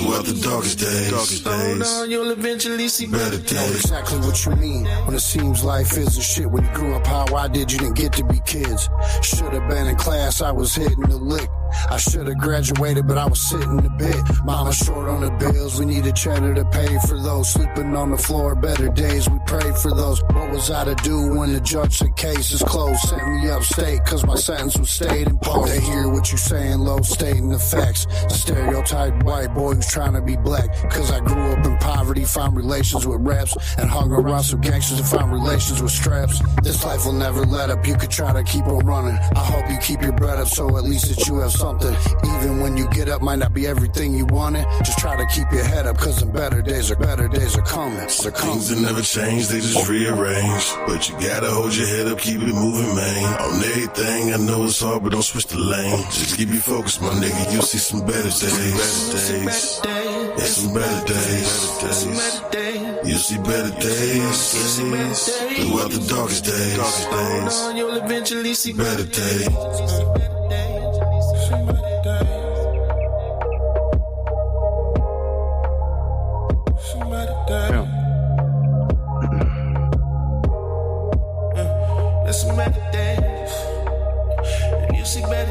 Throughout the darkest days. You'll eventually see better days. Know exactly what you mean when it seems life isn't shit. When you grew up how I did, you didn't get to be kids. Should have been in class, I was hitting the lick. I should have graduated, but I was sitting a bit. Mama short on the bills, we needed cheddar to pay for those. Sleeping on the floor, better days, we prayed for those. What was I to do when the judge said case is closed? Sent me upstate, cause my sentence was stayed imposed. They hear what you saying, low, stating the facts. The stereotype white boy who's trying to be black. Cause I grew up in poverty, found relations with raps, and hung around some gangsters and found relations with straps. This life will never let up, you could try to keep on running. I hope you keep your bread up so at least that you have something. Even when you get up, might not be everything you wanted. Just try to keep your head up, cause the better days are coming. Things that never change, they just rearrange. But you gotta hold your head up, keep it moving, man. On everything, I know it's hard, but don't switch the lane. Just keep you focused, my nigga, you'll see some better days. Yeah, some better days. You'll see better days. Throughout the darkest days. You'll eventually see better days.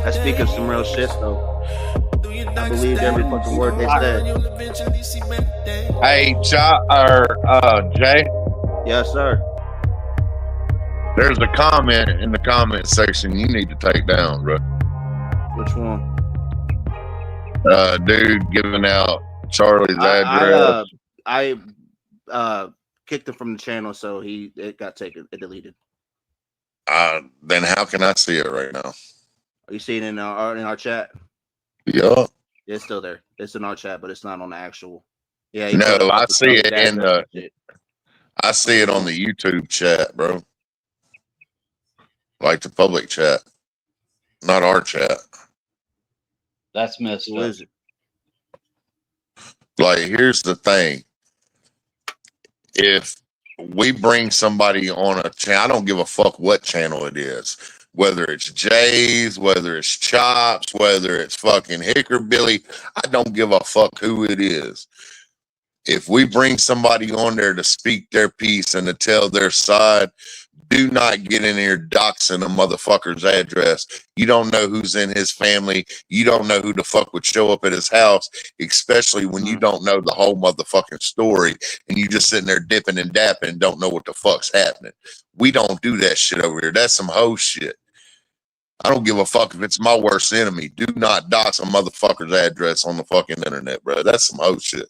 I speak of some real shit though. I believed every fucking word they said. Hey, Jay. Yes, sir. There's a comment in the comment section you need to take down, bro. Which one? Dude giving out Charlie's address. I kicked him from the channel, so it got taken, it deleted. Then how can I see it right now? Are you seeing it in our chat? Yeah. It's still there. It's in our chat, but it's not on the actual. Yeah. No, I see it in the. I see it on the YouTube chat, bro. Like the public chat, not our chat. That's messed up. Like, here's the thing. If we bring somebody on a channel, I don't give a fuck what channel it is. Whether it's Jay's, whether it's Chops, whether it's fucking Hickorbilly, I don't give a fuck who it is. If we bring somebody on there to speak their piece and to tell their side, do not get in here doxing a motherfucker's address. You don't know who's in his family. You don't know who the fuck would show up at his house, especially when you don't know the whole motherfucking story and you just sitting there dipping and dapping and don't know what the fuck's happening. We don't do that shit over here. That's some hoe shit. I don't give a fuck if it's my worst enemy. Do not dox a motherfucker's address on the fucking internet, bro. That's some hoe shit.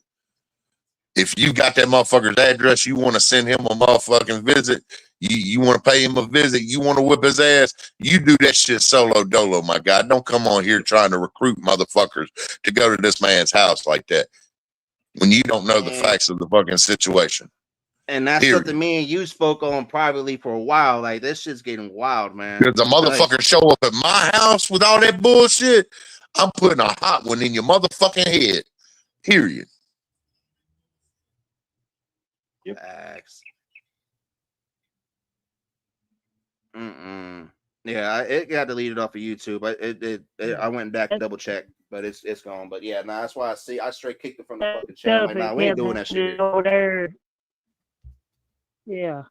If you got that motherfucker's address, you want to send him a motherfucking visit, you want to pay him a visit, you want to whip his ass, you do that shit solo dolo, my guy. Don't come on here trying to recruit motherfuckers to go to this man's house like that when you don't know the facts of the fucking situation. And that's something me and you spoke on privately for a while. Like, this shit's getting wild, man. Because the motherfucker show up at my house with all that bullshit, I'm putting a hot one in your motherfucking head. Period. Facts. Yeah, it got deleted off of YouTube. I went back and double checked, but it's gone. But yeah, that's why I straight kicked it from the fucking channel. Like, nah, we ain't doing that shit here. Yeah.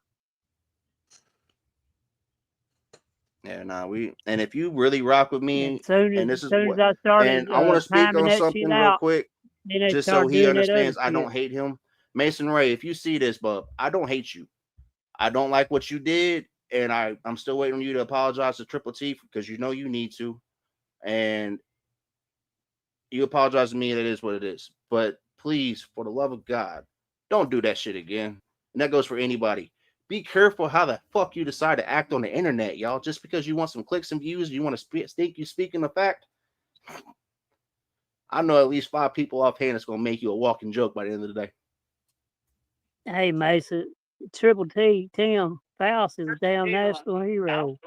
Yeah, and if you really rock with me, as soon as I started, and I want to speak on something real quick. Then they just so start he doing that other understands I don't shit. hate him. Mason Ray, if you see this, bub, I don't hate you. I don't like what you did, and I'm still waiting on you to apologize to Triple T because you know you need to, and you apologize to me. That is what it is. But please, for the love of God, don't do that shit again. And that goes for anybody. Be careful how the fuck you decide to act on the internet, y'all. Just because you want some clicks and views, you want to think you speaking the fact. I know at least 5 people offhand that's gonna make you a walking joke by the end of the day. Hey, Mason, Triple T, Tim Faust is a damn national hero.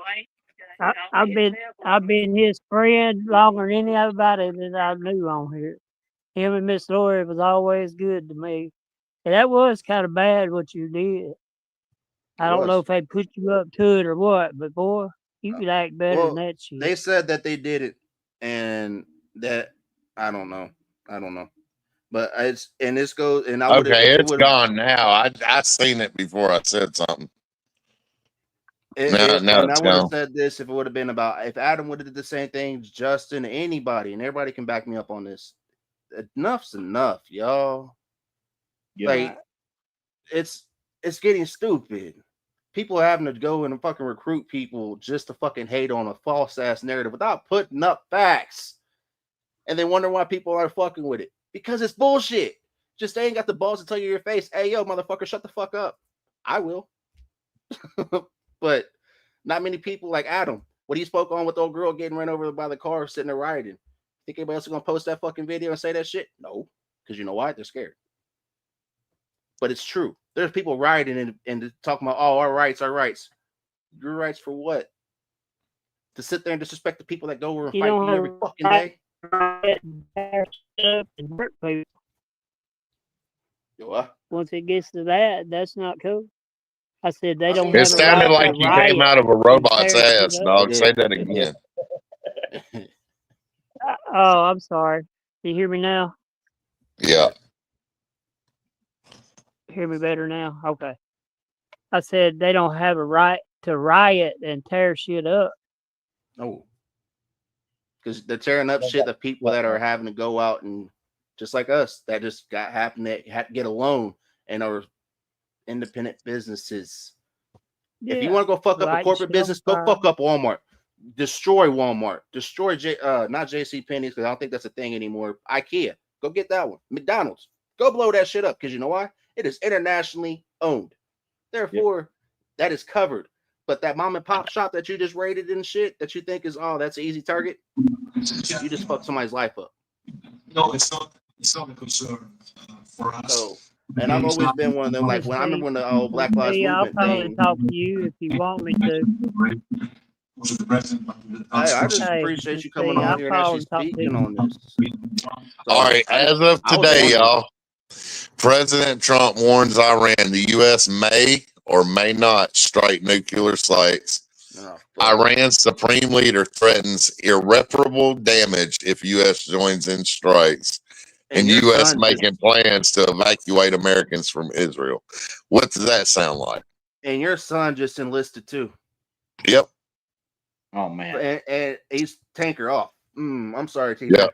I've been his friend longer than anybody that I knew on here. Him and Miss Lori was always good to me. And that was kind of bad what you did. I don't know if they put you up to it or what, but boy, you could act better than that shit. They said that they did it, and that I don't know. But this goes, and I would. Okay, it's gone now. I seen it before I said something. And I would have said this if it would have been about if Adam would have did the same thing, Justin, anybody, and everybody can back me up on this. Enough's enough, y'all. Yeah. Like it's getting stupid. People are having to go and fucking recruit people just to fucking hate on a false ass narrative without putting up facts. And they wonder why people are fucking with it. Because it's bullshit. Just they ain't got the balls to tell you your face, hey yo, motherfucker, shut the fuck up. I will. But not many people like Adam. What he spoke on with the old girl getting run over by the car sitting there rioting. Think anybody else is gonna post that fucking video and say that shit? No. Because you know why? They're scared. But it's true. There's people rioting and talking about, oh, our rights. Your rights for what? To sit there and disrespect the people that go over and fight you every fucking day? What? Once it gets to that, that's not cool. I said they don't. It sounded like you came out of a robot's ass, dog. Say that again. Oh, I'm sorry. Do you hear me now? Yeah. Hear me better now? Okay. I said they don't have a right to riot and tear shit up. Oh. Because they're tearing up shit of people that are having to go out and just like us, that just happened that had to get a loan and are independent businesses. Yeah. If you want to go fuck up a corporate business, go fuck up Walmart. Destroy Walmart. Destroy not JC Penney's because I don't think that's a thing anymore. IKEA. Go get that one. McDonald's. Go blow that shit up because you know why? It is internationally owned. Therefore, that is covered. But that mom and pop shop that you just raided and shit that you think is that's an easy target, you just fucked somebody's life up. No, it's not a concern for us. So, and I've always been one of them. Like when I remember when the old Black Lives Movement I'll probably talk to you if you want me to. I just appreciate you coming on here and actually speaking on this. So, all right, as of today, y'all, President Trump warns Iran the U.S. may or may not strike nuclear sites. Iran's supreme leader threatens irreparable damage if U.S. joins in strikes. And U.S. making plans to evacuate Americans from Israel. What does that sound like? And your son just enlisted too. Yep. Oh man. And he's tanker off. I'm sorry, T. Yeah.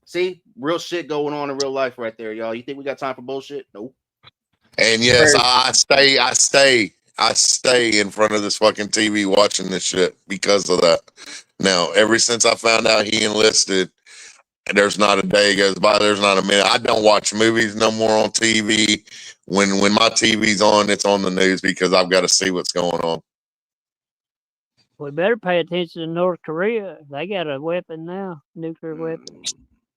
See, real shit going on in real life right there, y'all. You think we got time for bullshit? Nope. And yes, I stay in front of this fucking TV watching this shit because of that. Now, ever since I found out he enlisted, there's not a day goes by, there's not a minute. I don't watch movies no more on TV. When my TV's on, it's on the news because I've got to see what's going on. We better pay attention to North Korea. They got a weapon now, nuclear weapon.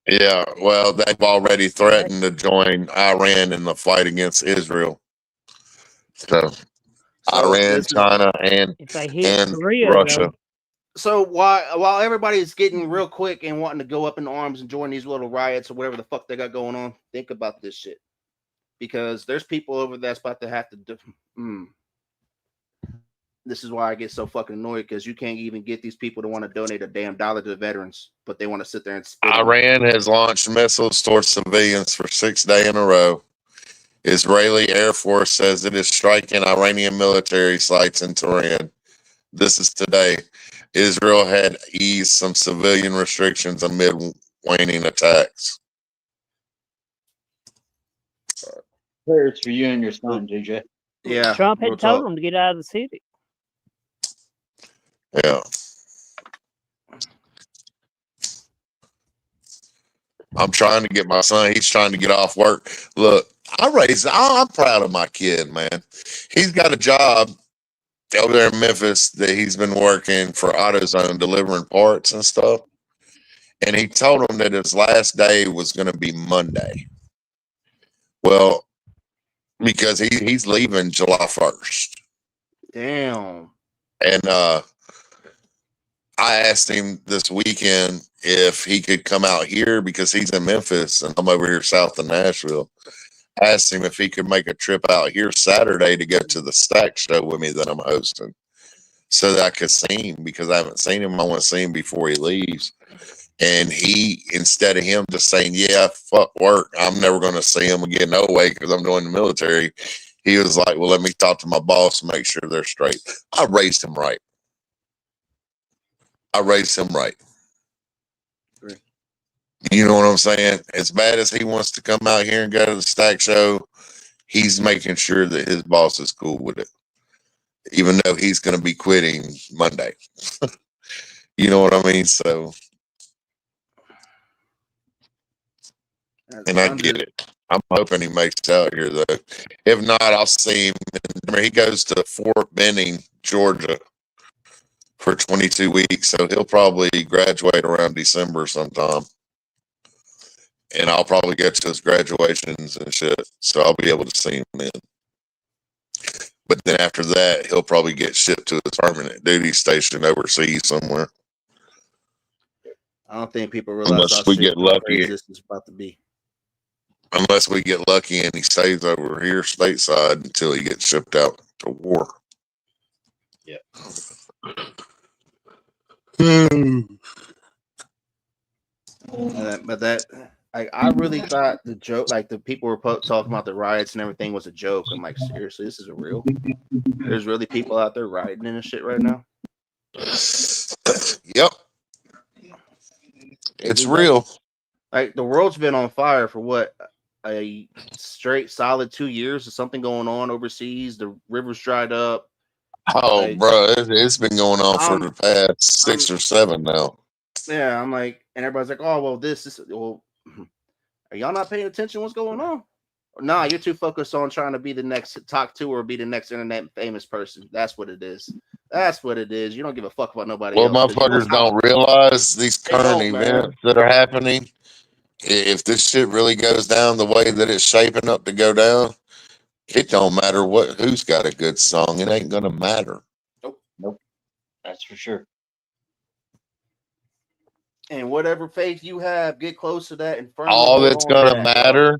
Yeah, well, they've already threatened to join Iran in the fight against Israel. So Iran, China, and Korea, Russia. Though. So while everybody's getting real quick and wanting to go up in arms and join these little riots or whatever the fuck they got going on, think about this shit. Because there's people over that's about to have to do. This is why I get so fucking annoyed because you can't even get these people to want to donate a damn dollar to the veterans, but they want to sit there and spit. Iran has launched missiles towards civilians for 6 days in a row. Israeli Air Force says it is striking Iranian military sites in Tehran. This is today. Israel had eased some civilian restrictions amid waning attacks. prayers for you and your son, DJ. Yeah. Trump real had told talk. him to get out of the city. Yeah. I'm trying to get my son. He's trying to get off work. Look, I'm proud of my kid, man. He's got a job over there in Memphis that he's been working for AutoZone delivering parts and stuff. And he told him that his last day was going to be Monday. Well, because he's leaving July 1st. Damn. And I asked him this weekend if he could come out here because he's in Memphis and I'm over here south of Nashville. I asked him if he could make a trip out here Saturday to go to the Stack show with me that I'm hosting so that I could see him because I haven't seen him. I want to see him before he leaves. And he, instead of him just saying, yeah, fuck work, I'm never going to see him again, no way, because I'm doing the military, he was like, well, let me talk to my boss and make sure they're straight. I raised him right. You know what I'm saying? As bad as he wants to come out here and go to the Stack show, he's making sure that his boss is cool with it, even though he's going to be quitting Monday. You know what I mean? So, and I get it. I'm hoping he makes it out here, though. If not, I'll see him. He goes to Fort Benning, Georgia for 22 weeks, so he'll probably graduate around December sometime. And I'll probably get to his graduations and shit, so I'll be able to see him then. But then after that, he'll probably get shipped to his permanent duty station overseas somewhere. I don't think people realize unless we get lucky. crazy this is about to be. Unless we get lucky and he stays over here stateside until he gets shipped out to war. Yeah. But that, I really thought the joke, like the people were talking about the riots and everything, was a joke. I'm like, seriously, this is a real. There's really people out there rioting and shit right now. Yep, it's real. Like the world's been on fire for what, a straight solid 2 years. Or something going on overseas. The rivers dried up. Oh, like, bro, it's been going on for the past 6 or 7 now. Yeah, I'm like, and everybody's like, oh, well, well, are y'all not paying attention? What's going on? Nah, you're too focused on trying to be the next talk to or be the next internet famous person. That's what it is. That's what it is. You don't give a fuck about nobody else. Well, motherfuckers don't realize these current events that are happening. If this shit really goes down the way that it's shaping up to go down, it don't matter who's got a good song. It ain't gonna matter. Nope. That's for sure. And whatever faith you have, get close to that and firmly all that's gonna matter.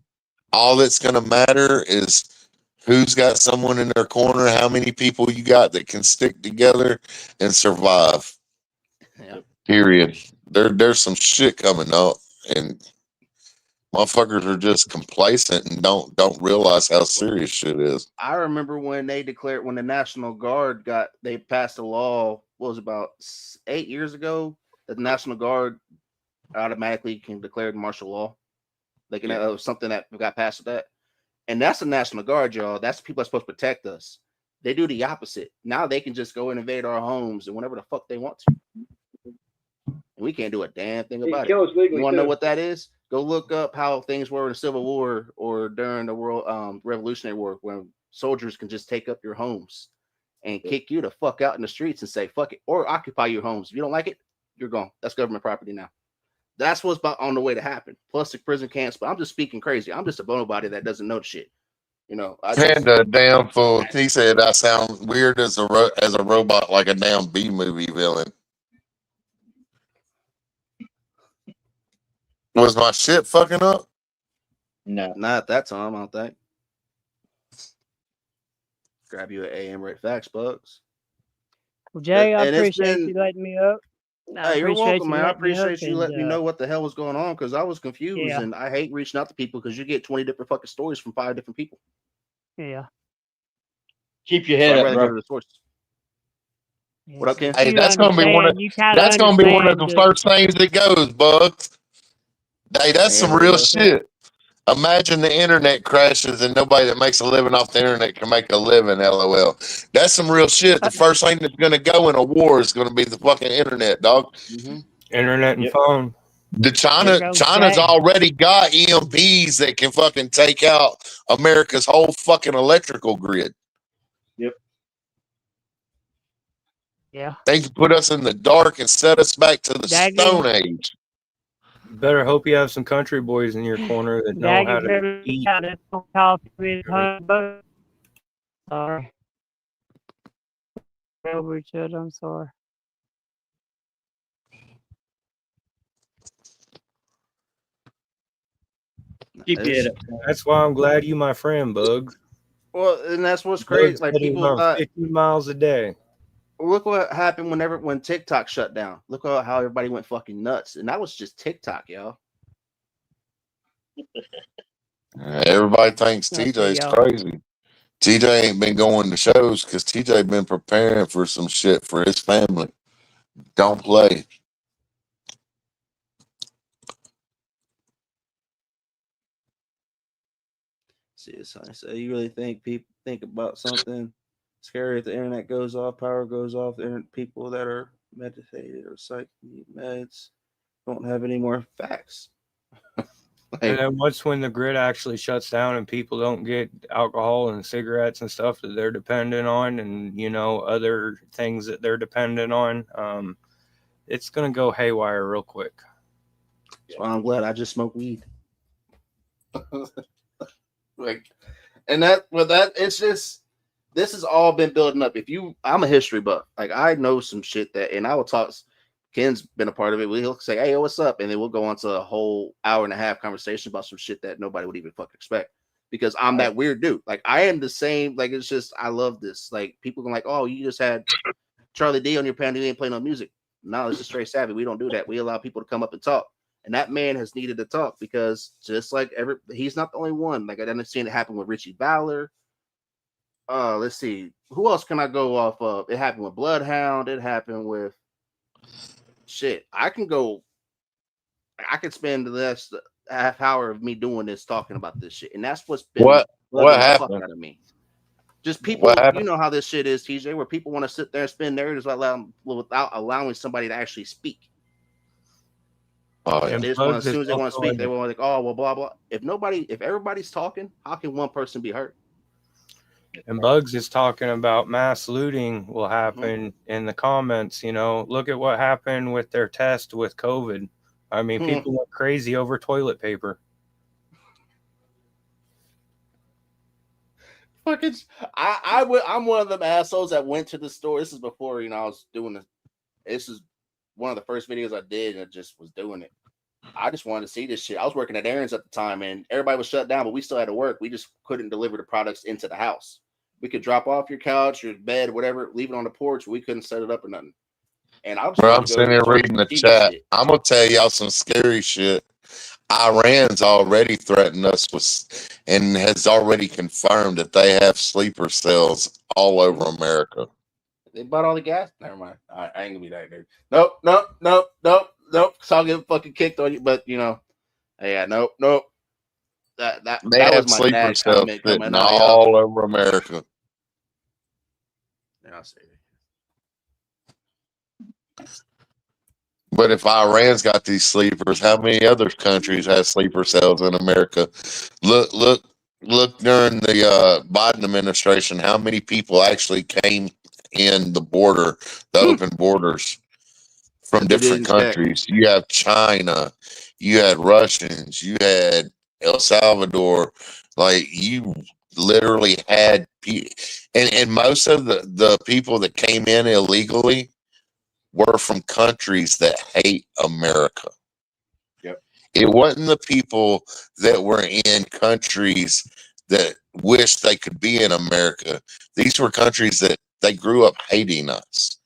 All that's gonna matter is who's got someone in their corner. How many people you got that can stick together and survive? Yeah. Period. There's some shit coming up, and motherfuckers are just complacent and don't realize how serious shit is. I remember when they declared, when the National Guard they passed a law, what was it, about 8 years ago, that the National Guard automatically can declare martial law. Like, it was something that got passed with that. And that's the National Guard, y'all. That's the people that's supposed to protect us. They do the opposite. Now they can just go and invade our homes and whatever the fuck they want to. And we can't do a damn thing about it. You want to know what that is? Go look up how things were in the Civil War or during the World Revolutionary War, when soldiers can just take up your homes and kick you the fuck out in the streets and say fuck it, or occupy your homes. If you don't like it, you're gone. That's government property now. That's what's about on the way to happen. Plus the prison camps. But I'm just speaking crazy. I'm just a nobody that doesn't know the shit. You know, Panda damn fool. He said I sound weird as a robot, like a damn B movie villain. Was my shit fucking up? No, not at that time. I don't think. Grab you an AM Red Facts, Bugs. Well, Jay, I appreciate you letting me up. Hey, you're welcome, man. I appreciate you letting me know what the hell was going on, because I was confused, and I hate reaching out to people because you get 20 different fucking stories from 5 different people. Yeah. Keep your head up, bro. What up, Ken? Hey, that's gonna be one of the first things that goes, Bugs. Hey, that's some real shit. Imagine the internet crashes and nobody that makes a living off the internet can make a living. LOL. That's some real shit. The first thing that's gonna go in a war is gonna be the fucking internet, dog. Mm-hmm. Internet and phone. China's already got EMPs that can fucking take out America's whole fucking electrical grid. Yep. Yeah. They can put us in the dark and set us back to the Stone Age. Better hope you have some country boys in your corner that know how to eat. Sorry. Richard, I'm sorry. Keep your head up. That's why I'm glad you my friend, Bugs. Well, and that's what's crazy. Like people, 50 miles a day. Look what happened when TikTok shut down. Look how everybody went fucking nuts, and that was just TikTok, y'all. Everybody thinks TJ's crazy. TJ ain't been going to shows because TJ been preparing for some shit for his family. Don't play. See, so you really think people think about something scary if the internet goes off, power goes off, people that are meditated or psych meds don't have any more facts. And then what's when the grid actually shuts down and people don't get alcohol and cigarettes and stuff that they're dependent on, and other things that they're dependent on? It's gonna go haywire real quick. So I'm glad I just smoke weed. It's just this has all been building up. I'm a history buff. Like I know some shit and I will talk. Ken's been a part of it. He'll say, "Hey, what's up?" And then we'll go on to a whole hour and a half conversation about some shit that nobody would even fucking expect. Because I'm that weird dude. Like I am the same. Like it's just I love this. Like people are like, "Oh, you just had Charlie D on your panel. You ain't playing no music." No, it's just straight savvy. We don't do that. We allow people to come up and talk. And that man has needed to talk because just like he's not the only one. Like I didn't see it happen with Richie Valor. Let's see. Who else can I go off of? It happened with Bloodhound. It happened with shit. I can spend the last half hour of me doing this talking about this shit. And that's what's been what happened happened out of me. Just people, you know how this shit is, TJ, where people want to sit there and spin narratives without allowing somebody to actually speak. As soon as they want to speak, they want like, oh well, blah blah. If everybody's talking, how can one person be hurt? And Bugs is talking about mass looting will happen in the comments. Look at what happened with their test with COVID. I mean, people went crazy over toilet paper. I'm one of them assholes that went to the store. This is before I was doing this. This is one of the first videos I did, and I just was doing it. I just wanted to see this shit. I was working at Aaron's at the time, and everybody was shut down, but we still had to work. We just couldn't deliver the products into the house. We could drop off your couch, your bed, whatever, leave it on the porch. We couldn't set it up or nothing. And I'm sitting here reading the chat. I'm gonna tell y'all some scary shit. Iran's already threatened us with, and has already confirmed that they have sleeper cells all over America. They bought all the gas. Never mind. I ain't gonna be that dude. Nope. So I'll get fucking kicked on you. But yeah, nope. That was my sleeper dad cells comment coming all over America. Yeah, I'll say that. But if Iran's got these sleepers, how many other countries have sleeper cells in America? Look during the Biden administration, how many people actually came in the border, the open borders from different countries? You have China, you had Russians, you had El Salvador. Like you literally had people, and most of the people that came in illegally were from countries that hate America. Yep. It wasn't the people that were in countries that wish they could be in America. These were countries that they grew up hating us.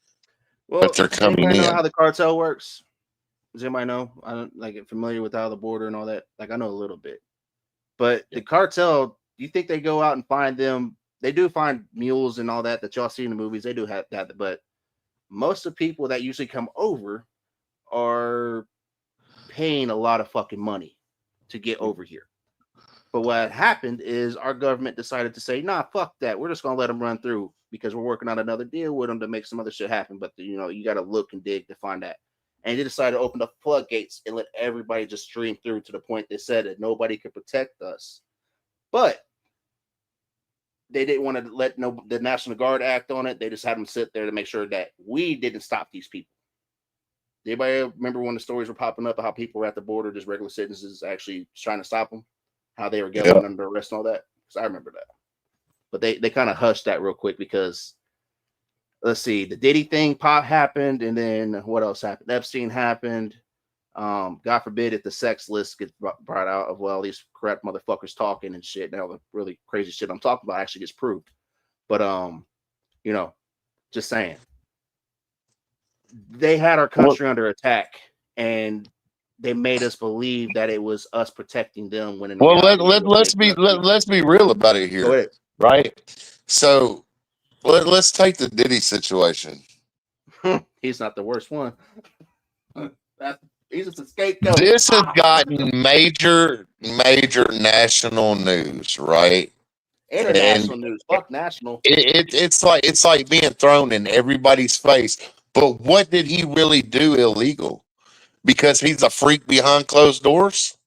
Well, but they're coming in. Know how the cartel works? Does anybody know? I don't familiar with how the border and all that. Like I know a little bit. But the cartel, you think they go out and find them? They do find mules and all that y'all see in the movies. They do have that, but most of the people that usually come over are paying a lot of fucking money to get over here. But what happened is our government decided to say, nah, fuck that. We're just gonna let them run through because we're working on another deal with them to make some other shit happen. But you got to look and dig to find that. And they decided to open up floodgates and let everybody just stream through to the point they said that nobody could protect us. But they didn't want to let the National Guard act on it. They just had them sit there to make sure that we didn't stop these people. Anybody remember when the stories were popping up of how people were at the border, just regular citizens actually trying to stop them? How they were getting under arrest and all that? Because I remember that. But they kind of hushed that real quick because, let's see, the Diddy thing happened, and then what else happened? Epstein happened. God forbid if the sex list gets brought out of all these corrupt motherfuckers talking and shit. Now the really crazy shit I'm talking about actually gets proved. But just saying. They had our country under attack, and they made us believe that it was us protecting them. When in reality, let's be real about it here, right? So let's take the Diddy situation. He's not the worst one. He's just a scapegoat. This has gotten major national news, right? International news. Fuck national. It's like being thrown in everybody's face. But what did he really do illegal? Because he's a freak behind closed doors?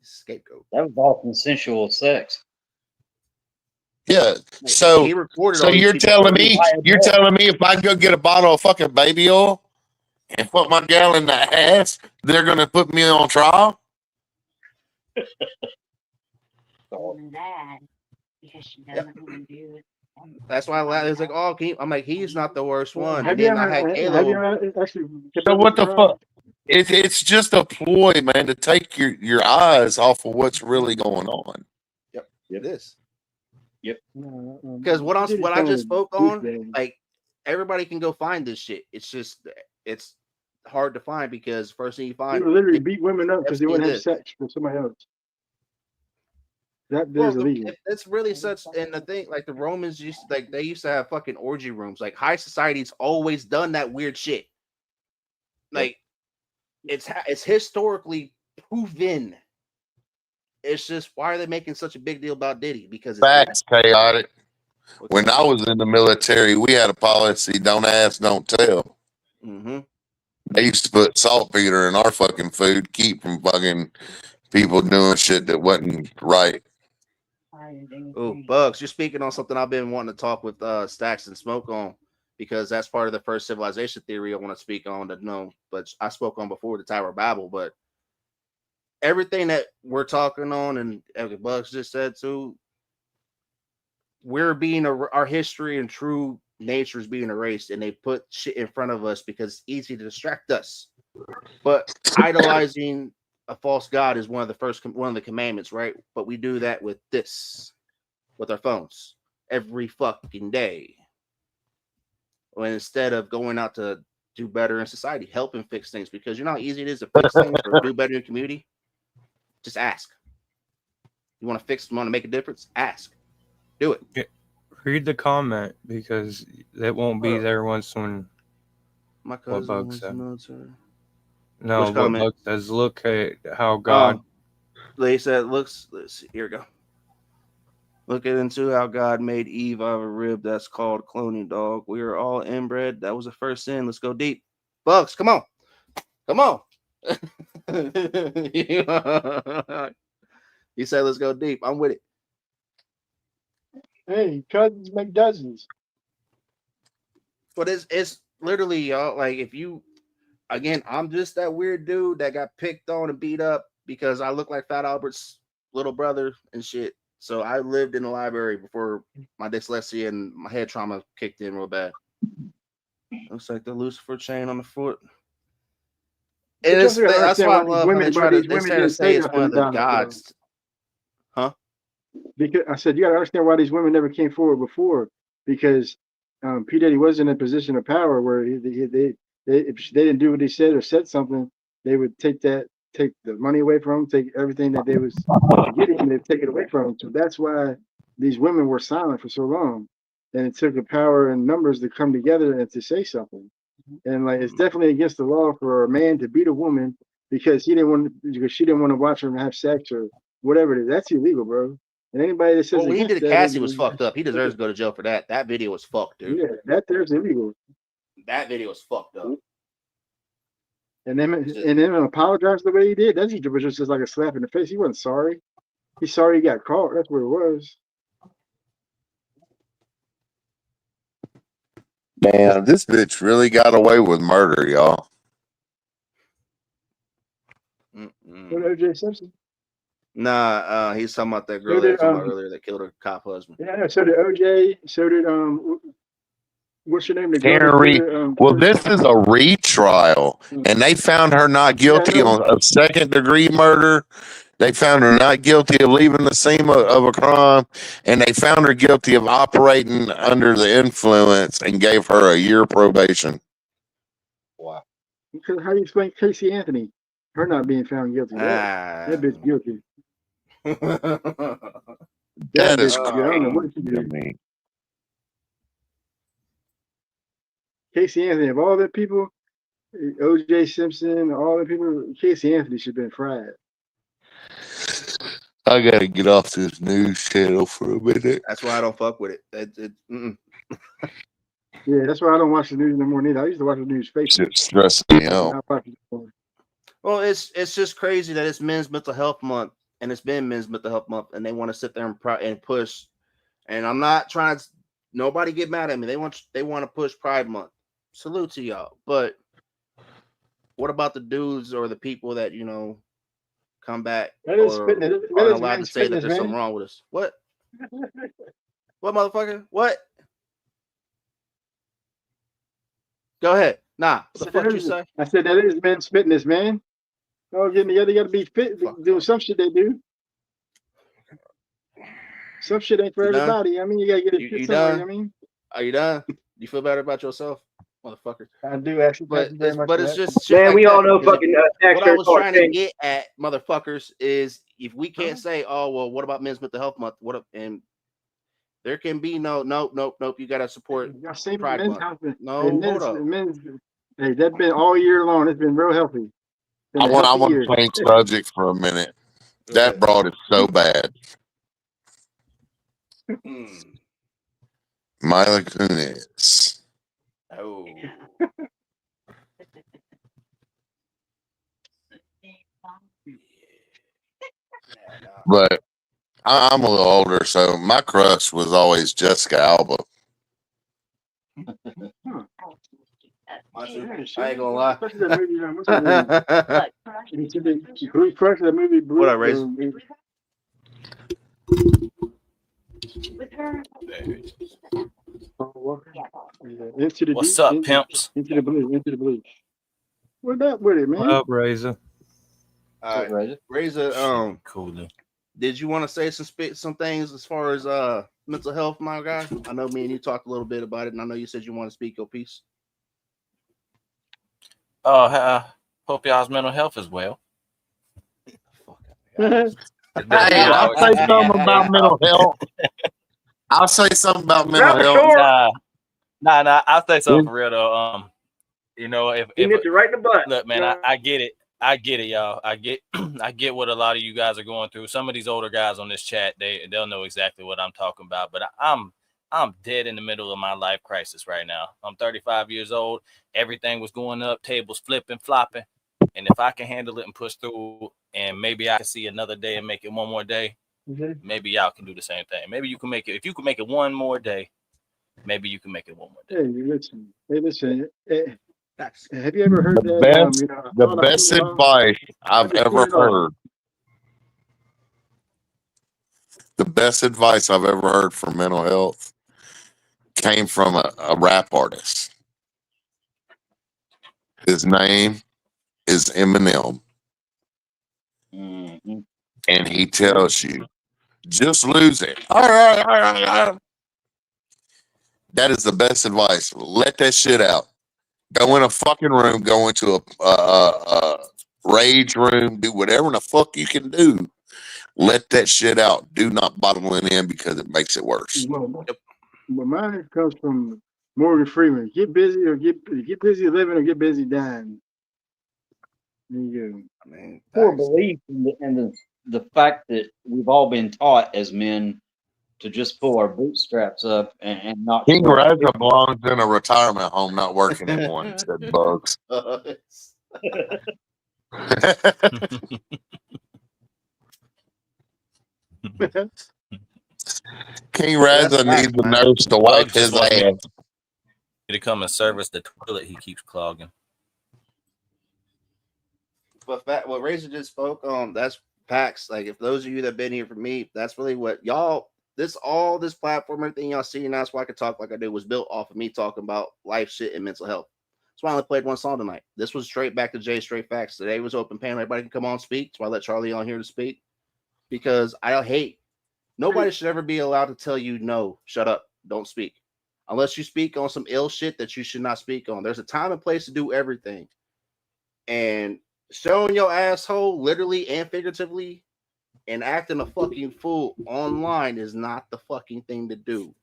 Scapegoat. That was all consensual sex. Yeah. So you're telling me if I go get a bottle of fucking baby oil and put my gal in the ass, they're gonna put me on trial? That because she doesn't want to do it. That's why it's like, oh, I'm like, he's not the worst one. Have And you then ever, I had have you Halo. ever actually? So what the fuck? It's just a ploy, man, to take your eyes off of what's really going on. Yep. It is. Yep. Because what I just spoke on, like everybody can go find this shit. It's hard to find because first thing you find, you literally beat women up because they wouldn't have sex with somebody else. That is illegal. It's really such, and the thing, like the Romans used to have fucking orgy rooms. Like high society's always done that weird shit. Like it's historically proven. It's just, why are they making such a big deal about Diddy? Because it's Facts, chaotic. When I was in the military, we had a policy: don't ask, don't tell. Mm-hmm. They used to put saltpeter in our fucking food, keep from fucking people doing shit that wasn't right. Oh, Bugs, you're speaking on something I've been wanting to talk with Stacks and Smoke on, because that's part of the first civilization theory I want to speak on. But I spoke on before, the Tower of Babel. But everything that we're talking on, and Bugs just said too, our history and true nature is being erased, and they put shit in front of us because it's easy to distract us. But idolizing a false god is one of the commandments, right? But we do that with our phones every fucking day. When instead of going out to do better in society, help and fix things, because you know how easy it is to fix things or do better in the community. Just ask. You want to make a difference? Ask. Do it. Yeah. Read the comment, because it won't be there once when my cousin Bug said. No, what Bug says, look at how God. They said, let's see, here we go. Look into how God made Eve out of a rib. That's called cloning, dog. We are all inbred. That was the first sin. Let's go deep. Bugs, come on. Come on. He said, let's go deep. I'm with it. Hey, cousins make dozens. But it's literally, y'all, like, if you, again, I'm just that weird dude that got picked on and beat up because I look like Fat Albert's little brother and shit. So I lived in the library before my dyslexia and my head trauma kicked in real bad. Looks like the Lucifer chain on the foot. That's why I love when they try to say it's one of the gods. Huh? Because I said, you got to understand why these women never came forward before, because P. Diddy was in a position of power where if they didn't do what he said or said something, they would take the money away from him, take everything that they was getting, and they'd take it away from him. So that's why these women were silent for so long. And it took the power and numbers to come together and to say something. And like, it's definitely against the law for a man to beat a woman because she didn't want to watch her have sex or whatever it is. That's illegal, bro. And anybody that says what he did to that, Cassie was fucked up. He deserves to go to jail for that. That video was fucked, dude. Yeah, that there's illegal. That video was fucked up. And then apologize the way he did. That was just like a slap in the face. He wasn't sorry. He's sorry he got caught. That's what it was. Man, this bitch really got away with murder, y'all. What O.J. Simpson? Nah, he's talking about that girl that was about earlier that killed her cop husband. Yeah, so did O.J. So did what's your name? Well, this is a retrial, and they found her not guilty of second-degree murder. They found her not guilty of leaving the scene of a crime, and they found her guilty of operating under the influence and gave her a year probation. Wow. Because how do you explain Casey Anthony? Her not being found guilty. That bitch guilty. That is crazy. I don't know what she did. Casey Anthony, of all the people, O.J. Simpson, all the people, Casey Anthony should have been fried. I gotta get off this news channel for a minute. That's why I don't fuck with it. Yeah, that's why I don't watch the news no more neither. I used to watch the news faithfully. It's stressing me out. Well, it's just crazy that it's Men's Mental Health Month, and it's been Men's Mental Health Month, and they want to sit there and push. And I'm not trying to. Nobody get mad at me. They want to push Pride Month. Salute to y'all. But what about the dudes or the people that come back or aren't allowed to say that there's something wrong with us? What? What, motherfucker? What? Go ahead. Nah, what the fuck you say? I said that is men's fitness, man. Oh, getting together, you got to be fit. Doing some shit they do. Some shit ain't for everybody. I mean, you got to get it fit somewhere. I mean, are you done? You feel better about yourself, motherfucker? I do actually. But it's just man. Like we all know that. fucking. What I was trying to get at, motherfuckers, is if we can't say, "Oh, well, what about Men's Mental Health Month?" And there can be nope. You got to support Pride Month. No, hold up. Hey, that's been all year long. It's been real healthy. I want to change subject for a minute. That broad is so bad. Mila Kunis. Oh. But I'm a little older, so my crush was always Jessica Alba. I ain't gonna lie. What I raised? With her. What's up, pimps? Into the blue. What up with it, man? What up, Razor? All right, Razor. Cool. Then. Did you want to say some things as far as mental health, my guy? I know me and you talked a little bit about it, and I know you said you want to speak your piece. Hope y'all's mental health is well. Hey, I'll say something about mental health. I'll say something about mental health. Nah. I'll say something for real though. If you hit you right in the butt. Look, man, I get it. I get it, y'all. I get what a lot of you guys are going through. Some of these older guys on this chat, they'll know exactly what I'm talking about. But I'm dead in the middle of my life crisis right now. I'm 35 years old. Everything was going up, tables flipping, flopping. And if I can handle it and push through, and maybe I can see another day and make it one more day, maybe y'all can do the same thing. Maybe you can make it. If you can make it one more day, maybe you can make it one more day. Hey, listen. Have you ever heard that? The best advice I've ever heard. The best advice I've ever heard for mental health came from a rap artist. His name is Eminem. Mm-hmm. And he tells you, just lose it. All right. That is the best advice. Let that shit out. Go in a fucking room, go into a rage room, do whatever the fuck you can do. Let that shit out. Do not bottle it in because it makes it worse. Well, mine comes from Morgan Freeman. Get busy or get busy living or get busy dying. There you go. Poor belief in the fact that we've all been taught as men to just pull our bootstraps up and not. King Razor belongs in a retirement home, not working at one. Said Bugs. King Razor needs a nurse to wipe his ass. To come and service the toilet he keeps clogging. But what Razor just spoke on, that's facts. Like, if those of you that have been here for me, that's really what y'all, this platform, everything y'all see, and that's why I could talk like I do, was built off of me talking about life shit and mental health. That's why I only played one song tonight. This was straight back to Jay, straight facts. Today was open panel. Everybody can come on and speak. So I let Charlie on here to speak, because I hate, nobody should ever be allowed to tell you, no, shut up, don't speak. Unless you speak on some ill shit that you should not speak on. There's a time and place to do everything. And showing your asshole, literally and figuratively, and acting a fucking fool online is not the fucking thing to do.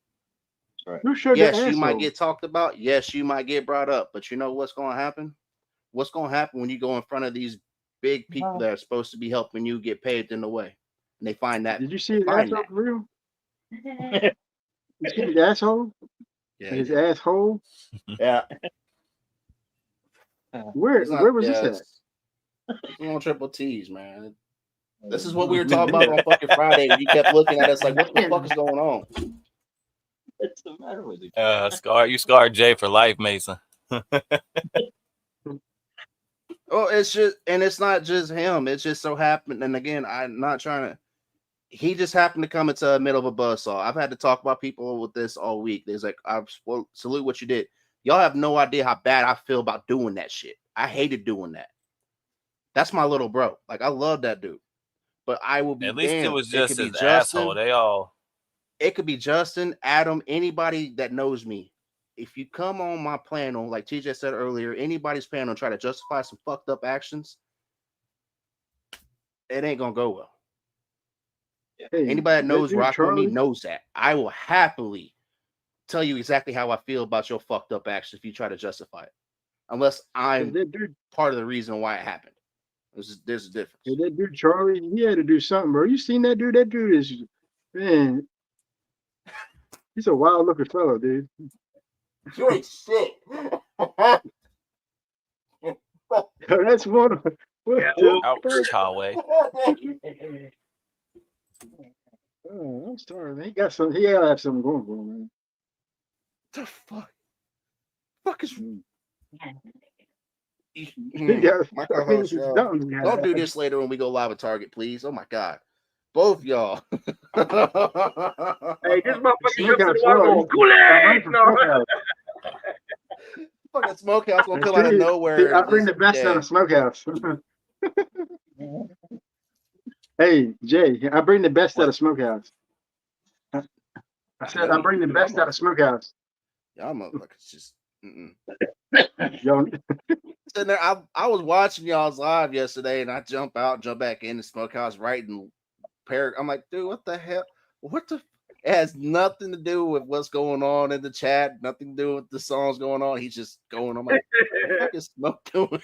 Right. Who showed yes, your you might asshole? get talked about. Yes, you might get brought up. But you know what's going to happen? What's going to happen when you go in front of these big people that are supposed to be helping you get paved in the way? And they find that. Did you see his asshole for real? You see his asshole? Yeah, his asshole? Yeah. Where was this at? It's on Triple T's, man. This is what we were talking about on fucking Friday. You kept looking at us like, what the fuck is going on? What's the matter with you? You scarred Jay for life, Mason. Oh, it's just, and it's not just him. It's just so happened. And again, I'm not trying to. He just happened to come into the middle of a buzzsaw. I've had to talk about people with this all week. There's like, I salute what you did. Y'all have no idea how bad I feel about doing that shit. I hated doing that. That's my little bro. Like, I love that dude. But I will be at least damned. it was just could his be Justin. asshole. They all. It could be Justin, Adam, anybody that knows me. If you come on my panel, like TJ said earlier, anybody's panel and try to justify some fucked up actions, it ain't gonna go well. Hey, anybody that knows rocking with me Charlie? knows that. I will happily tell you exactly how I feel about your fucked up actions if you try to justify it. Unless I'm part of the reason why it happened. There's a difference. Hey, that dude Charlie, he had to do something, bro. You seen that dude? That dude is, man, he's a wild looking fellow, dude. You ain't shit. That's one of Ouch, Yahweh. Oh, I'm sorry, man. He gotta have something going for him, man. The fuck? Fuck is my co-host, don't do this later when we go live at Target, please. Oh my god, both y'all. Hey, this motherfucker comes to the water going, Fucking Smokehouse gonna come out of nowhere. I bring the best out of Smokehouse. Hey, Jay, I bring the best out of Smokehouse. I said I bring the best out of Smokehouse. Y'all motherfuckers just. Yo. Sitting there, I was watching y'all's live yesterday, and I jump back in the Smokehouse writing I'm like, dude, what the hell? What the? It has nothing to do with what's going on in the chat. Nothing to do with the songs going on. He's just going. I'm like, what the fuck is Smoke doing?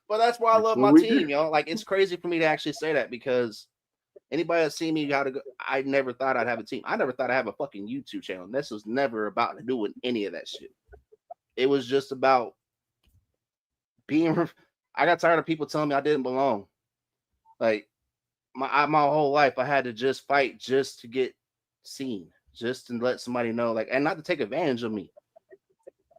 But that's why I love my team, y'all. Like, it's crazy for me to actually say that, because anybody that see me how to go, I never thought I'd have a team. I never thought I'd have a fucking YouTube channel. This was never about doing any of that shit. It was just about being. I got tired of people telling me I didn't belong. Like, my whole life, I had to just fight just to get seen, just to let somebody know, like, and not to take advantage of me.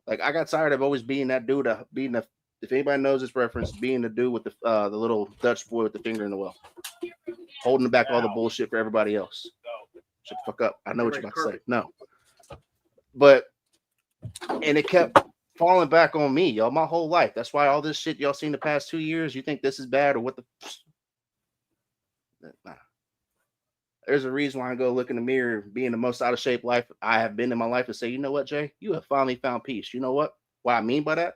Like, I got tired of always being that dude, being the. If anybody knows this reference, being the dude with the little Dutch boy with the finger in the well, holding back all the bullshit for everybody else. Shut the fuck up. I know what you're about to say. No. But, and it kept falling back on me, y'all, my whole life. That's why all this shit y'all seen the past 2 years, you think this is bad or what the. Nah. There's a reason why I go look in the mirror, being the most out of shape life I have been in my life, and say, you know what, Jay? You have finally found peace. You know what? What I mean by that?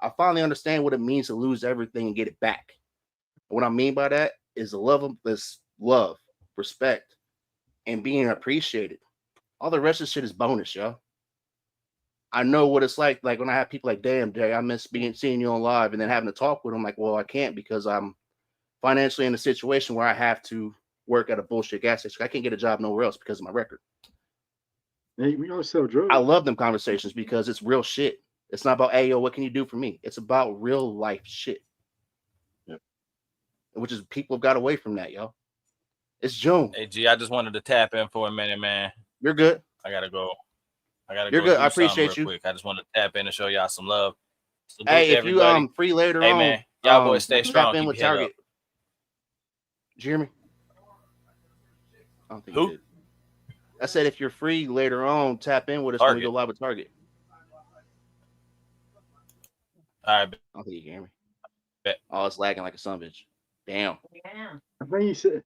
I finally understand what it means to lose everything and get it back. And what I mean by that is love, respect, and being appreciated. All the rest of the shit is bonus, y'all. I know what it's like. Like when I have people like, damn, Jay, I miss seeing you on live, and then having to talk with them. Like, well, I can't because I'm financially in a situation where I have to work at a bullshit gas station. I can't get a job nowhere else because of my record. Hey, we don't sell drugs. I love them conversations because it's real shit. It's not about, hey, yo, what can you do for me? It's about real life shit. Yep. Which is people got away from that, yo. It's June. Hey, G, I just wanted to tap in for a minute, man. You're good. I gotta go. You're good. I appreciate you. Quick. I just wanted to tap in and show y'all some love. Salute hey, if everybody. you free later hey, on, man, y'all boys stay strong. Tap in Keep with your head Target. up. Did you hear me? I don't think Who? you did. I said if you're free later on, tap in with us when we go live with Target. All right. I don't think you can hear me. Oh, it's lagging like a son of a bitch. Damn. Yeah. I think he said.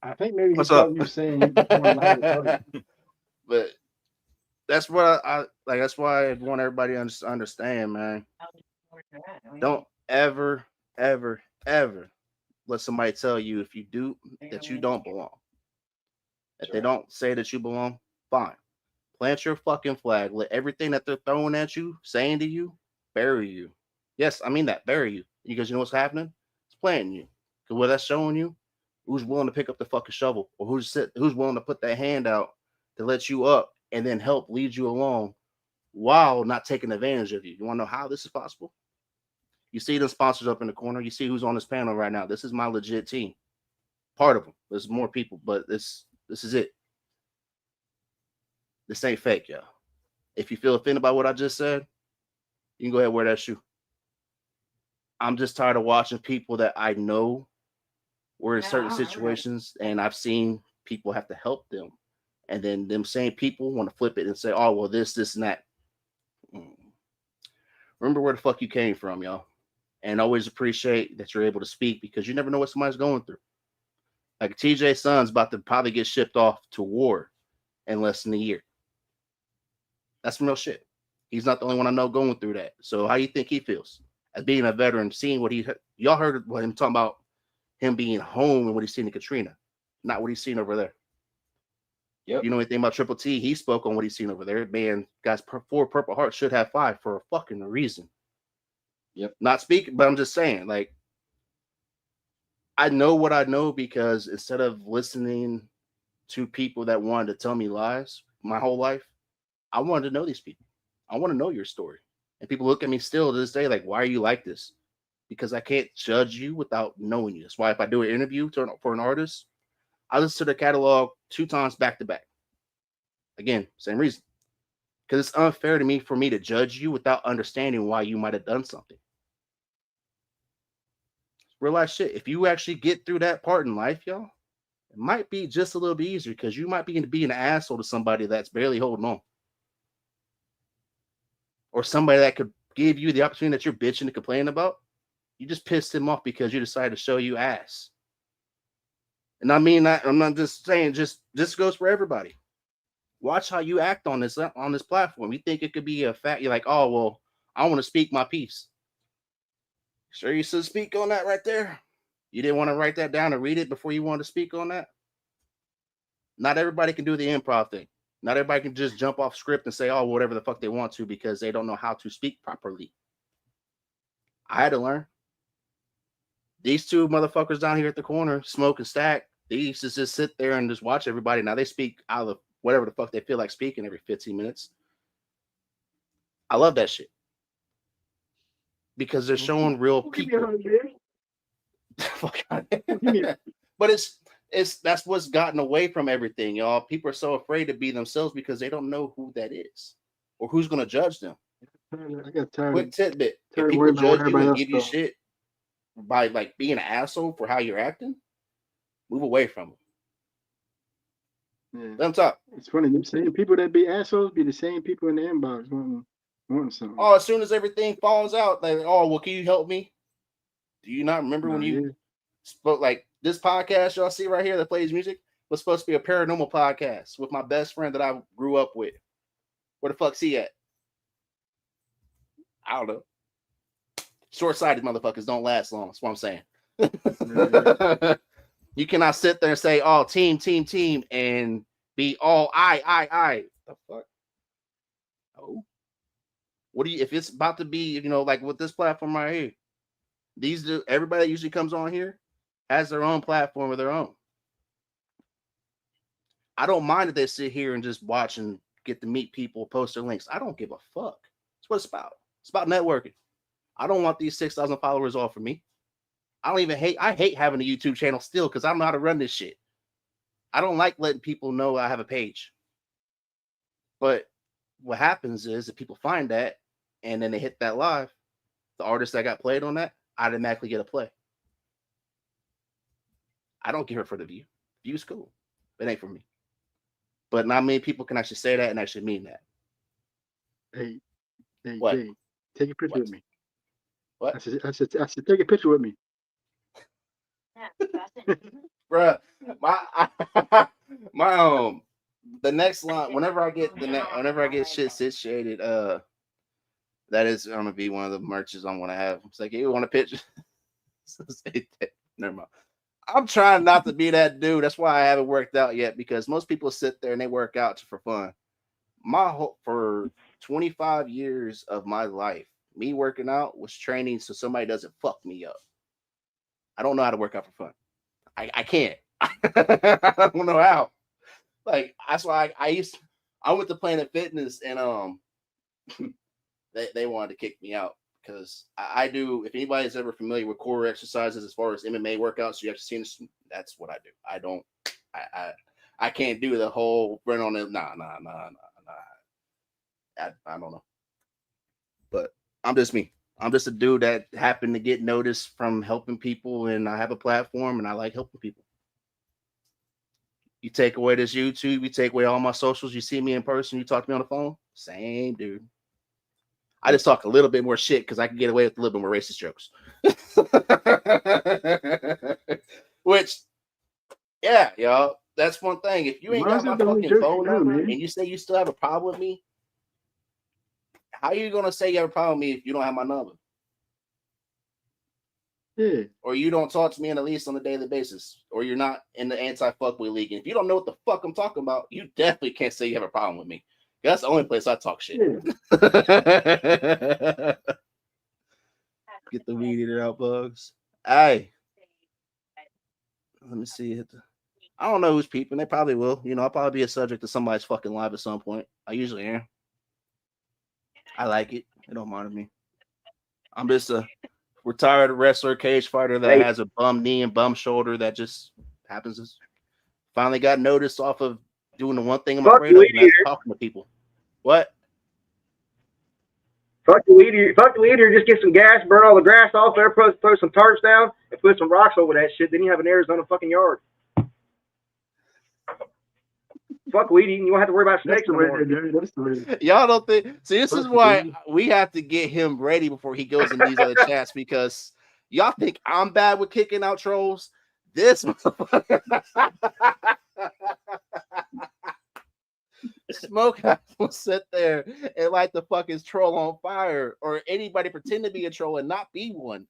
I think maybe What's he up? thought you were saying he was going live with Target. But that's what I like. That's why I want everybody to understand, man. Don't ever, ever, ever let somebody tell you if you do that you don't belong. If they don't say that you belong, fine. Plant your fucking flag. Let everything that they're throwing at you, saying to you, bury you. Yes, I mean that, bury you. Because you know what's happening? It's planting you. Because what that's showing you, who's willing to pick up the fucking shovel, or who's willing to put that hand out to let you up and then help lead you along while not taking advantage of you. You want to know how this is possible? You see the sponsors up in the corner. You see who's on this panel right now. This is my legit team. Part of them. There's more people, but this is it. This ain't fake, y'all. If you feel offended by what I just said, you can go ahead and wear that shoe. I'm just tired of watching people that I know were in certain situations, and I've seen people have to help them. And then them same people want to flip it and say, oh, well, this, and that. Remember where the fuck you came from, y'all. And always appreciate that you're able to speak because you never know what somebody's going through. Like TJ's son's about to probably get shipped off to war in less than a year. That's some real shit. He's not the only one I know going through that. So how do you think he feels as being a veteran, seeing what y'all heard what him talking about him being home and what he's seen in Katrina, not what he's seen over there. Yep. You know anything about Triple T? He spoke on what he's seen over there. Man, guys, 4 Purple Hearts should have 5 for a fucking reason. Yep. Not speaking, but I'm just saying, like, I know what I know because instead of listening to people that wanted to tell me lies my whole life, I wanted to know these people. I want to know your story. And people look at me still to this day like, why are you like this? Because I can't judge you without knowing you. That's why if I do an interview for an artist, I listen to their catalog 2 times back to back. Again, same reason. Because it's unfair to me for me to judge you without understanding why you might have done something. Real life shit. If you actually get through that part in life, y'all, it might be just a little bit easier because you might be an asshole to somebody that's barely holding on. Or somebody that could give you the opportunity that you're bitching and complaining about. You just pissed him off because you decided to show you ass. And I mean that I'm not just saying, just this goes for everybody. Watch how you act on this platform. You think it could be a fact? You're like, oh well, I want to speak my piece. Sure, you should speak on that right there. You didn't want to write that down and read it before you wanted to speak on that. Not everybody can do the improv thing. Not everybody can just jump off script and say, oh, whatever the fuck they want to because they don't know how to speak properly. I had to learn. These 2 motherfuckers down here at the corner, Smoke and Stack, they used to just sit there and just watch everybody. Now they speak out of whatever the fuck they feel like speaking every 15 minutes. I love that shit. Because they're showing real people. But that's what's gotten away from everything, y'all. People are so afraid to be themselves because they don't know who that is or who's going to judge them. I got tired. Quick tidbit: if people judge you and give you shit by like being an asshole for how you're acting, move away from them. Yeah. Let them talk. It's funny. The same people that be assholes be the same people in the inbox wanting something. Oh, as soon as everything falls out, like, oh, well, can you help me? Do you not remember when you spoke like this podcast y'all see right here that plays music was supposed to be a paranormal podcast with my best friend that I grew up with. Where the fuck's he at? I don't know. Short-sighted motherfuckers don't last long. That's what I'm saying. You cannot sit there and say, oh, team, and be all I. The fuck? Oh. What do you, if it's about to be, like with this platform right here, everybody that usually comes on here has their own platform of their own. I don't mind if they sit here and just watch and get to meet people, post their links. I don't give a fuck. That's what it's about. It's about networking. I don't want these 6,000 followers all for me. I hate having a YouTube channel still because I don't know how to run this shit. I don't like letting people know I have a page. But what happens is if people find that and then they hit that live, the artist that got played on that automatically get a play. I don't care for the view. View's cool. It ain't for me. But not many people can actually say that and actually mean that. Hey, what? Jay, take a picture with me. What? I said, take a picture with me. Bruh, my the next line, whenever I get shit situated, that is gonna be one of the merches I want to have. It's like, hey, you want a picture? Never mind. I'm trying not to be that dude. That's why I haven't worked out yet, because most people sit there and they work out for fun. For 25 years of my life, me working out was training so somebody doesn't fuck me up. I don't know how to work out for fun. I can't. I don't know how. Like, that's why I went to Planet Fitness and they wanted to kick me out because I do. If anybody's ever familiar with core exercises as far as MMA workouts, you have to see. That's what I do. I don't. I can't do the whole run on it. Nah. I don't know. But I'm just me. I'm just a dude that happened to get noticed from helping people, and I have a platform, and I like helping people. You take away this YouTube, you take away all my socials, you see me in person, you talk to me on the phone, same dude. I just talk a little bit more shit because I can get away with a little bit more racist jokes. Which, yeah, y'all, that's one thing. If you ain't got my fucking phone number and you say you still have a problem with me, how are you gonna say you have a problem with me if you don't have my number? Yeah. Or you don't talk to me at least on a daily basis, or you're not in the anti-fuckboy league. And if you don't know what the fuck I'm talking about, you definitely can't say you have a problem with me. That's the only place I talk shit. Yeah. Get the weed eater out, bugs. Hey, let me see. I don't know who's peeping. They probably will. I'll probably be a subject to somebody's fucking live at some point. I usually am. I like it. It don't bother me. I'm just a retired wrestler, cage fighter that has a bum knee and bum shoulder that just happens to finally got noticed off of doing the one thing I'm afraid of, and that's talking to people. What? Fuck the weed eater. Just get some gas, burn all the grass off there, throw some tarps down, and put some rocks over that shit. Then you have an Arizona fucking yard. Fuck weed eating. You won't have to worry about snakes no more. Y'all don't think? See, this is why we have to get him ready before he goes in these other chats, because y'all think I'm bad with kicking out trolls. This motherfucker. Smoke will sit there and light the fucking troll on fire, or anybody pretend to be a troll and not be one.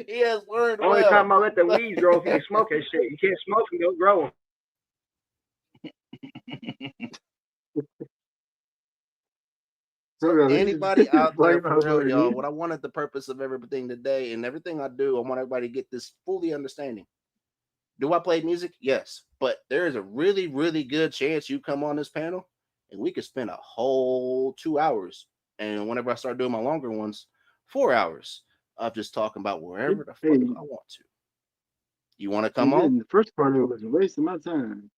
He has learned. Only time I let the weeds grow if you can smoke that shit. You can't smoke and don't grow them. So anybody out there, for real, y'all, what I wanted, the purpose of everything today and everything I do, I want everybody to get this fully understanding. Do I play music? Yes. But there is a really, really good chance you come on this panel and we could spend a whole 2 hours. And whenever I start doing my longer ones, 4 hours of just talking about wherever the fuck I want to. You want to come on? The first part of it was a waste of my time.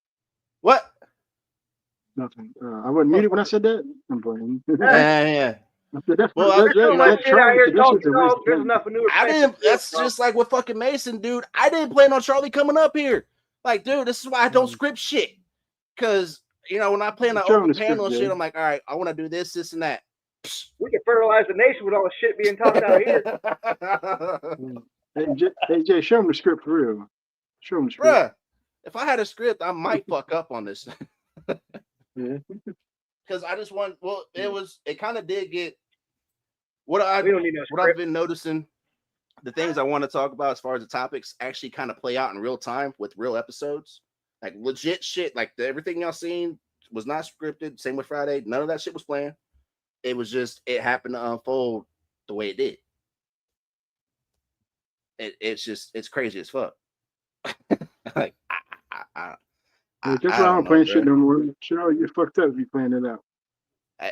What? Nothing. I wasn't muted when I said that. I'm playing. Yeah. That's just like with fucking Mason, dude. I didn't plan on Charlie coming up here. Like, dude, this is why I don't script shit. Because, when I plan an open panel and shit, I'm like, all right, I want to do this, this, and that. We can fertilize the nation with all the shit being talked out here. Hey, Jay, show him the script for real. Show him the script. Bruh, if I had a script, I might fuck up on this. Yeah. Because I just want, it kind of did get what I've been noticing, the things I want to talk about as far as the topics actually kind of play out in real time with real episodes, like legit shit, like everything y'all seen was not scripted. Same with Friday. None of that shit was planned. It was just it happened to unfold the way it did. It's crazy as fuck. Like that's why I don't plan shit no more. Shit all get fucked up if you plan it out.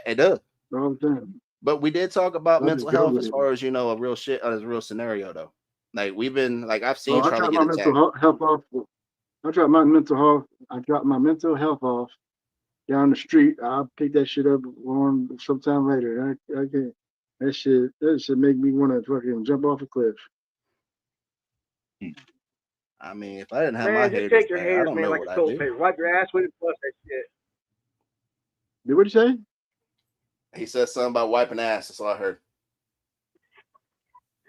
It does all the time. But we did talk about mental health as far as a real shit, a real scenario though. Like we've been like I've seen Charlie get attacked. Health off. I dropped my mental health. I dropped my mental health off down the street. I'll pick that shit up on sometime later. I can't. That should make me want to fucking jump off a cliff. I mean, if I didn't have man, my just haters, take your man, haters, I don't man, know like what a I toilet do. paper. Wipe your ass with it, plus that shit. What'd you say? He said something about wiping ass. That's all I heard.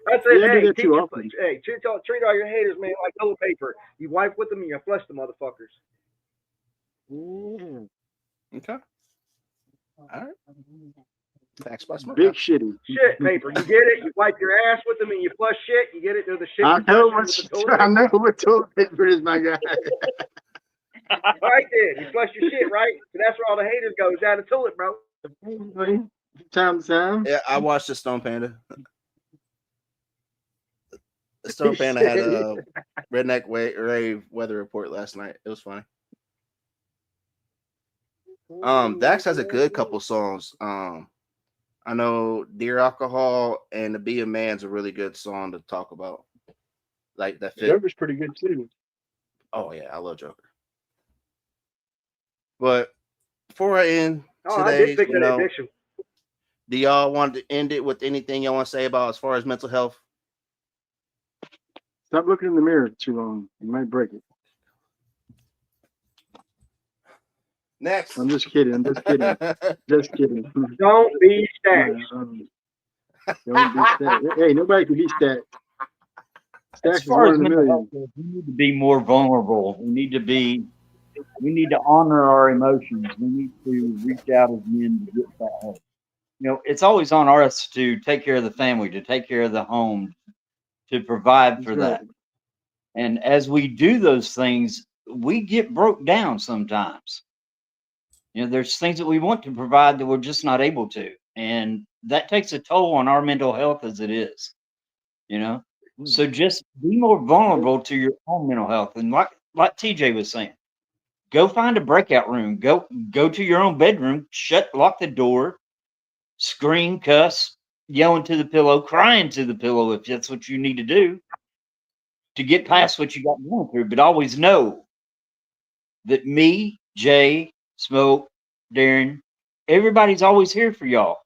I said, I do that too often. Treat all your haters, man, like toilet paper. You wipe with them and you flush the motherfuckers. Okay. All right. Facts by smoke. Big shitty. Shit paper. You get it? You wipe your ass with them and you flush shit. You get it? They're the shit. I know what toilet paper is, my guy. Right there. You flush your shit, right? So that's where all the haters go. Down the toilet, bro. Time to time. Yeah, I watched the Stone Panda. The Stone Panda had a redneck rave weather report last night. It was funny. Dax has a good couple songs. I know Dear Alcohol and The Be a Man's a really good song to talk about. Like that fit. Joker's pretty good too. Oh yeah, I love Joker. But before I end today, do y'all want to end it with anything y'all want to say about as far as mental health? Stop looking in the mirror too long. You might break it. Next. I'm just kidding. Just kidding. Don't be stacked. Don't be stacked. Hey, nobody can be stacked. As far as mental health goes, we need to be more vulnerable. We need to honor our emotions. We need to reach out as men to get that help. It's always on us to take care of the family, to take care of the home, to provide for that. And as we do those things, we get broke down sometimes. There's things that we want to provide that we're just not able to. And that takes a toll on our mental health as it is. So just be more vulnerable to your own mental health. And like TJ was saying, go find a breakout room. Go to your own bedroom, lock the door, scream, cuss, yell into the pillow, cry into the pillow if that's what you need to do to get past what you got going through. But always know that me, Jay, Smoke, Darren, everybody's always here for y'all.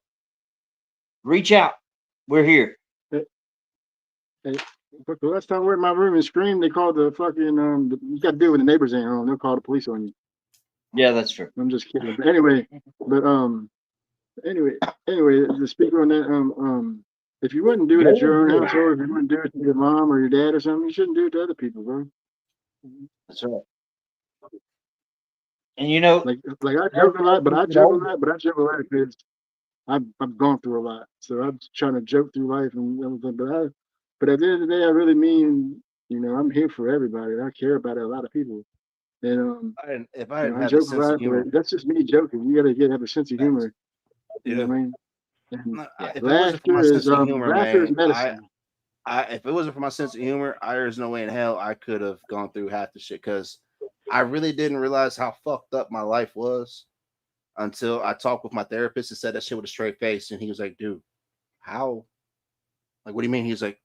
Reach out. We're here. Hey, the last time we were in my room and screamed, they called the fucking you got to do it when the neighbors ain't home. They'll call the police on you. Yeah, that's true. I'm just kidding. But anyway, to speak on that, if you wouldn't do it at your own household, if you wouldn't do it to your mom or your dad or something, you shouldn't do it to other people, bro. That's right. And like I joke a lot, but I joke a lot because I've gone through a lot. So I'm trying to joke through life and everything. But at the end of the day, I really mean, I'm here for everybody. I care about a lot of people. And if I I joke a lot, but that's just me joking. You gotta have a sense of humor. You know what I mean? If it wasn't for my sense of humor, laughter is medicine. If it wasn't for my sense of humor, there's no way in hell I could have gone through half the shit because I really didn't realize how fucked up my life was until I talked with my therapist and said that shit with a straight face. And he was like, dude, how? Like, what do you mean? He's like,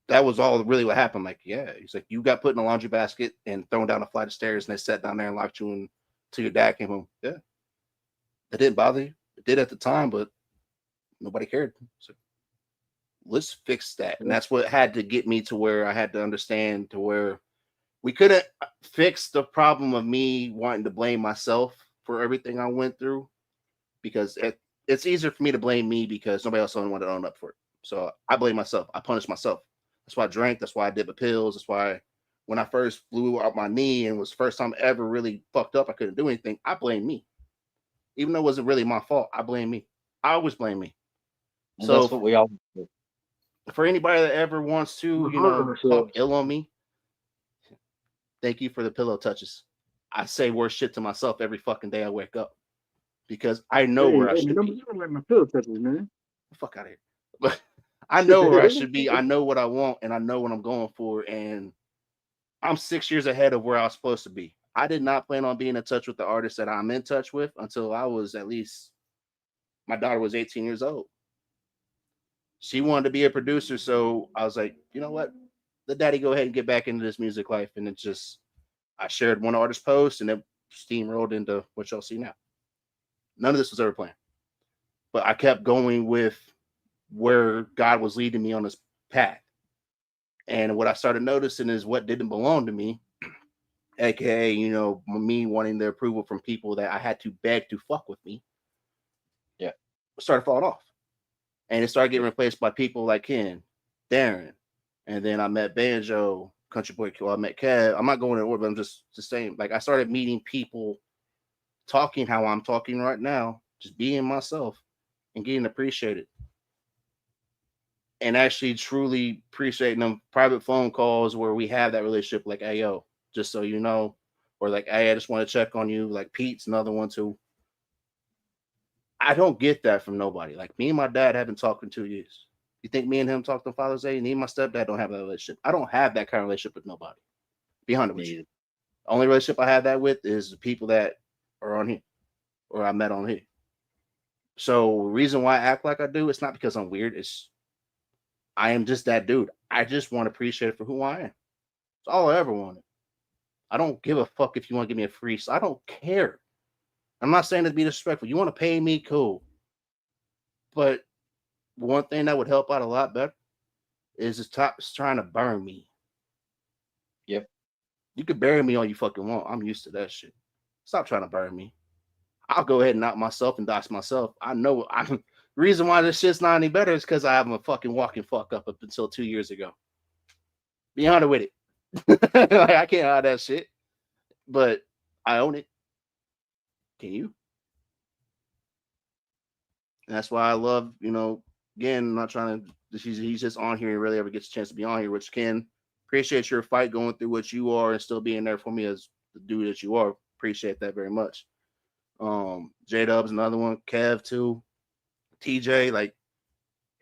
that was all really what happened. Like, yeah. He's like, you got put in a laundry basket and thrown down a flight of stairs and they sat down there and locked you in till your dad came home. Yeah. That didn't bother you. It did at the time, but nobody cared. So let's fix that. And that's what had to get me to where I had to understand to where we couldn't fix the problem of me wanting to blame myself for everything I went through because it's easier for me to blame me because nobody else wanted to own up for it. So I blame myself. I punish myself. That's why I drank. That's why I did the pills. That's why when I first blew out my knee and was the first time ever really fucked up, I couldn't do anything. I blame me. Even though it wasn't really my fault, I blame me. I always blame me. And so that's what we all do. For anybody that ever wants to, talk ill on me, thank you for the pillow touches. I say worse shit to myself every fucking day I wake up because I know where I should be. Don't let my pillow touches, man. Fuck out of here. But I know where I should be. I know what I want, and I know what I'm going for. And I'm 6 years ahead of where I was supposed to be. I did not plan on being in touch with the artists that I'm in touch with until I was at least, my daughter was 18 years old. She wanted to be a producer, so I was like, you know what? Let daddy go ahead and get back into this music life. And it just, I shared one artist post, and it steamrolled into what y'all see now. None of this was ever planned, but I kept going with where God was leading me on this path. And what I started noticing is what didn't belong to me, aka, you know, me wanting the approval from people that I had to beg to fuck with me. Yeah, started falling off, and it started getting replaced by people like Ken, Darren, and then I met Banjo, Country Boy Q. I met Kev. I'm not going in order, but I'm just saying. Like, I started meeting people, talking how I'm talking right now, just being myself, and getting appreciated. And actually truly appreciating them private phone calls where we have that relationship, like, hey, yo, just so you know, or like, hey, I just want to check on you. Like Pete's another one too. I don't get that from nobody. Like, me and my dad haven't talked in 2 years. You think me and him talked on Father's Day? Me and my stepdad don't have that relationship. I don't have that kind of relationship with nobody. Be honest with you. The only relationship I have that with is the people that are on here or I met on here. So reason why I act like I do, it's not because I'm weird. It's I am just that dude. I just want to appreciate it for who I am. That's all I ever wanted. I don't give a fuck if you want to give me a free. I don't care. I'm not saying to be disrespectful. You want to pay me, cool. But one thing that would help out a lot better is trying to burn me. Yep. You could bury me all you fucking want. I'm used to that shit. Stop trying to burn me. I'll go ahead and knock myself and dox myself. I know I'm reason why this shit's not any better is because I haven't a fucking walking fuck up until 2 years ago. Be honest with it. Like, I can't hide that shit. But I own it. Can you? And that's why I love, you know, again, I'm not trying to, he's just on here and really ever gets a chance to be on here, which Ken, appreciate your fight going through what you are and still being there for me as the dude that you are. Appreciate that very much. J-Dub's another one, Kev too, TJ. Like,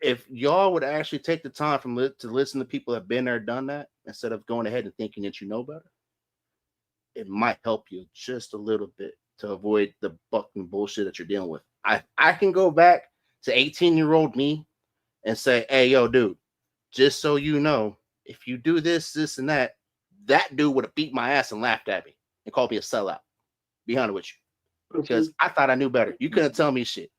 if y'all would actually take the time to listen to people that have been there, done that, instead of going ahead and thinking that you know better, it might help you just a little bit to avoid the fucking bullshit that you're dealing with. I can go back to 18-year-old me and say, hey, yo, dude, just so you know, if you do this, this, and that dude would have beat my ass and laughed at me and called me a sellout. Be honest with you. Because I thought I knew better. You couldn't tell me shit.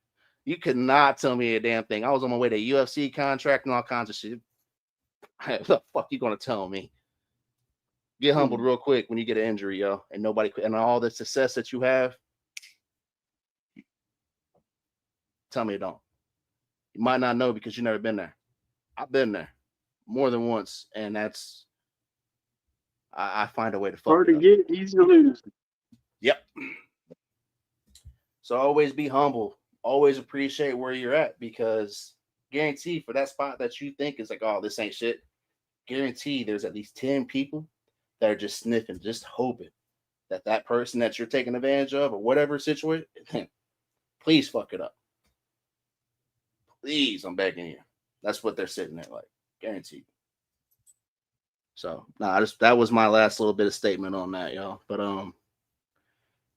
You could not tell me a damn thing. I was on my way to UFC contract and all kinds of shit. What the fuck you gonna tell me? Get humbled real quick when you get an injury, yo. And nobody, and all the success that you have, tell me it don't. You might not know because you've never been there. I've been there more than once, and that's I find a way to fuck hard it to up. get, easy to lose. Yep. So always be humble. Always appreciate where you're at, because guarantee for that spot that you think is like, oh, this ain't shit. Guarantee there's at least 10 people that are just sniffing, just hoping that that person that you're taking advantage of or whatever situation, please fuck it up. Please, I'm begging you. That's what they're sitting there like, guaranteed. So, that was my last little bit of statement on that, y'all. But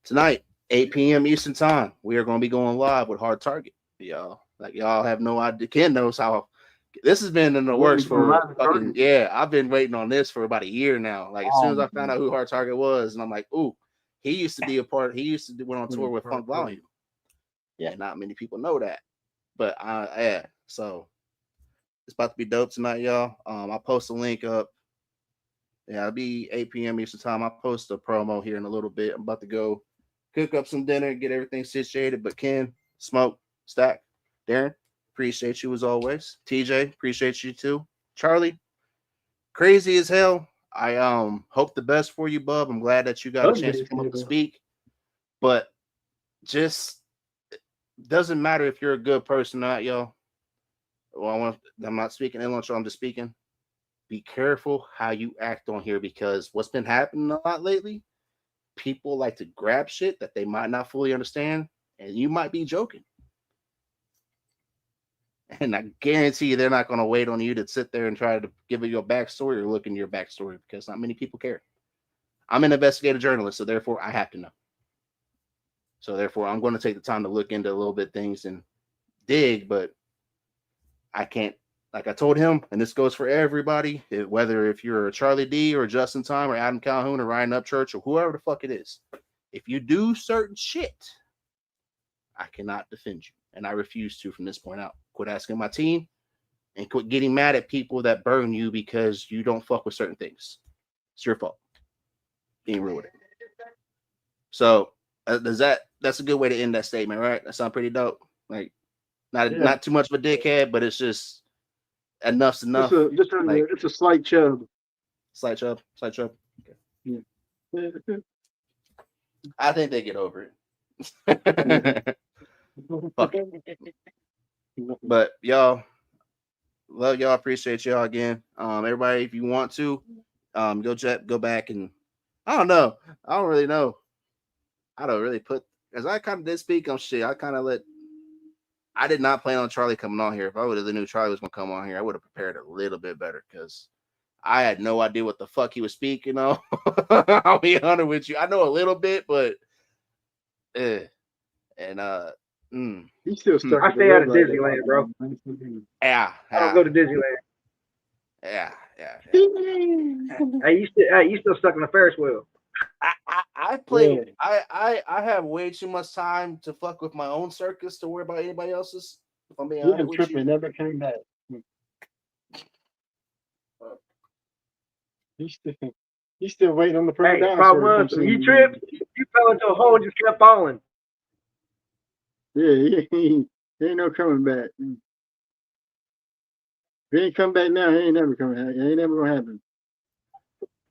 tonight, 8 p.m. Eastern time, we are going to be going live with Hard Target, y'all. Like, y'all have no idea. Ken knows how this has been in the works for fucking, yeah. I've been waiting on this for about a year now. Like, as soon as I found out who Hard Target was, and I'm like, ooh, he used to be a part. He used to went on tour with Funk Volume. Yeah, not many people know that, but yeah. So it's about to be dope tonight, y'all. I'll post a link up. Yeah, it'll be 8 p.m. Eastern time. I'll post a promo here in a little bit. I'm about to go cook up some dinner, get everything situated. But Ken, Smoke, Stack, Darren, appreciate you as always. TJ, appreciate you too. Charlie, crazy as hell. I hope the best for you, bub. I'm glad that you got a chance to come up and speak. But just doesn't matter if you're a good person or not, y'all. Well, I'm not speaking English, I'm just speaking. Be careful how you act on here, because what's been happening a lot lately, people like to grab shit that they might not fully understand, and you might be joking. And I guarantee you they're not going to wait on you to sit there and try to give you your backstory or look into your backstory because not many people care. I'm an investigative journalist, so therefore I have to know. So therefore I'm going to take the time to look into a little bit things and dig, but I can't, like I told him, and this goes for everybody, whether if you're a Charlie D or Justin Time or Adam Calhoun or Ryan Upchurch or whoever the fuck it is, if you do certain shit, I cannot defend you. And I refuse to from this point out. Quit asking my team and quit getting mad at people that burn you because you don't fuck with certain things. It's your fault. Being real with it. So that's a good way to end that statement, right? That sounds pretty dope. Like not too much of a dickhead, but it's just enough's enough. It's a slight chub. Slight chub. Okay. Yeah. I think they get over it. Fuck it. But y'all, love y'all, appreciate y'all again. Everybody, if you want to, go back and I don't know. I don't really know. I don't really put as I kind of did speak on shit. I did not plan on Charlie coming on here. If I would have knew Charlie was gonna come on here, I would have prepared a little bit better because I had no idea what the fuck he was speaking on. I'll be honest with you. I know a little bit, but he's still stuck. I stay out of Disneyland, bro. Yeah. I don't go to Disneyland. Yeah. Hey, you still stuck in the Ferris wheel. I play. Yeah. I have way too much time to fuck with my own circus to worry about anybody else's. If I'm being honest with you, never came back. He's still waiting on the first down. Problem was, when you tripped, you fell into a hole and just kept falling. Yeah, he ain't no coming back. If he ain't come back now, he ain't never coming back. It ain't never gonna happen.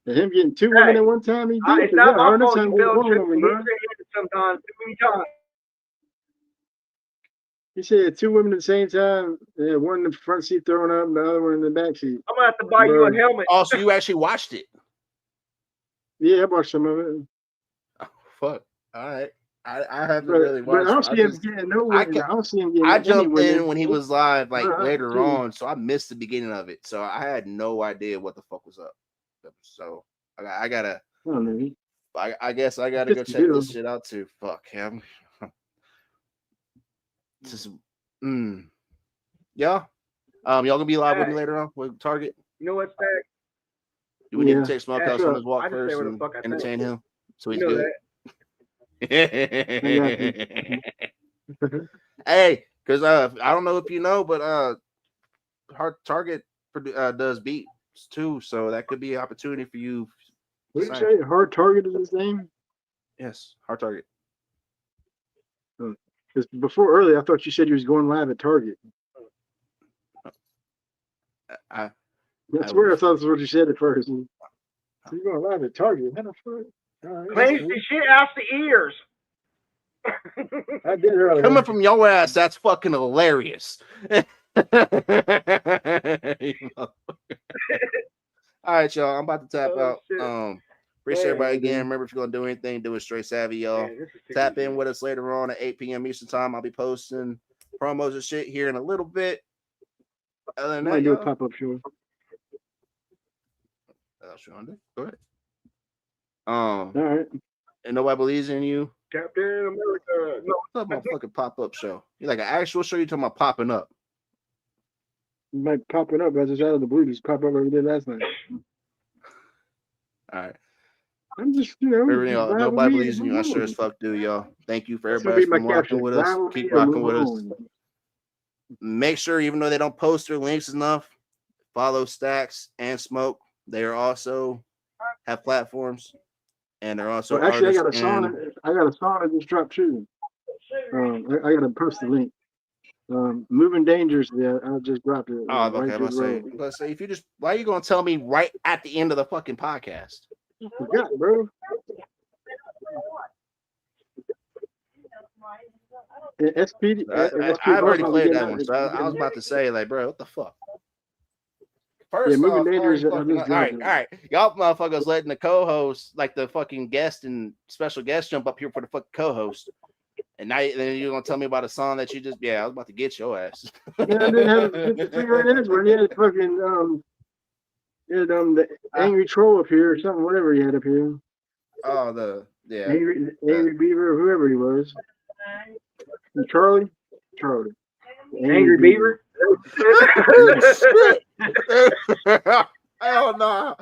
And him getting two women at one time, he did. It's not my fault you fell tripping. Sometimes too many times. He said two women at the same time. Yeah, one in the front seat throwing up, and the other one in the back seat. I'm gonna have to buy you a helmet. Oh, so you actually watched it? Yeah, I watched some of it. Oh, fuck. All right. I haven't really watched. But I don't see him getting nowhere. I don't see him getting. I jumped in when he was live, like later on, so I missed the beginning of it. So I had no idea what the fuck was up. So I gotta. I guess I gotta go check this shit out too. Fuck him. Just yeah. Y'all gonna be live with me later on with Target. You know what's that? Do we need to take Smokehouse on his walk first and entertain him? So he's good. Hey, because I don't know if you know, but Target does beats too, so that could be an opportunity for you. What did you say? Hard Target is his name? Yes, Hard Target. Because before earlier, I thought you said you was going live at Target. I swear I thought that's what you said at first. So you're going live at Target? What the fuck? Cleans the shit out the ears. I did earlier. Coming from your ass, that's fucking hilarious. All right, y'all. I'm about to tap out. Appreciate everybody again. Remember, if you're gonna do anything, do it straight savvy, y'all. Tap in with us later on at 8 p.m. Eastern time. I'll be posting promos and shit here in a little bit. Other than that, do a pop-up show. Go ahead. All right. And nobody believes in you. Captain America. No, it's not about fucking pop-up show. You're like an actual show. You're talking about popping up. You might pop it up. I just out of the blue. Just pop up every day last night. All right. I'm just, nobody believes in you. I sure as fuck do, y'all. Thank you for everybody for rocking with us. Keep rocking with us. Make sure, even though they don't post their links enough, follow Stacks and Smoke. They are also have platforms, and they're also actually. I got a song. I got a song that just dropped too. I got to post the link. Moving Dangerous. Yeah, I just dropped it. Oh, okay. Let's say if you just, why are you gonna tell me right at the end of the fucking podcast? I forgot, bro. I've already played that one, so I was about to say, like, bro, what the fuck? First moving off, dangerous. all right. Y'all motherfuckers letting the co-host, like the fucking guest and special guest, jump up here for the fucking co-host. And now then you're gonna tell me about a song that you just I was about to get your ass. Yeah, I didn't have 3 minutes where he had fucking the angry troll up here or something, whatever he had up here. Oh, Angry Beaver or whoever he was. And Charlie. Angry Beaver. Hell no.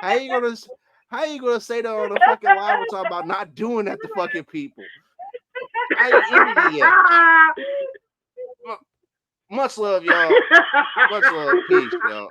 How you gonna say that on the fucking live? We're talking about not doing that to fucking people. I ain't ended it yet. Much love, y'all. Much love. Peace, y'all.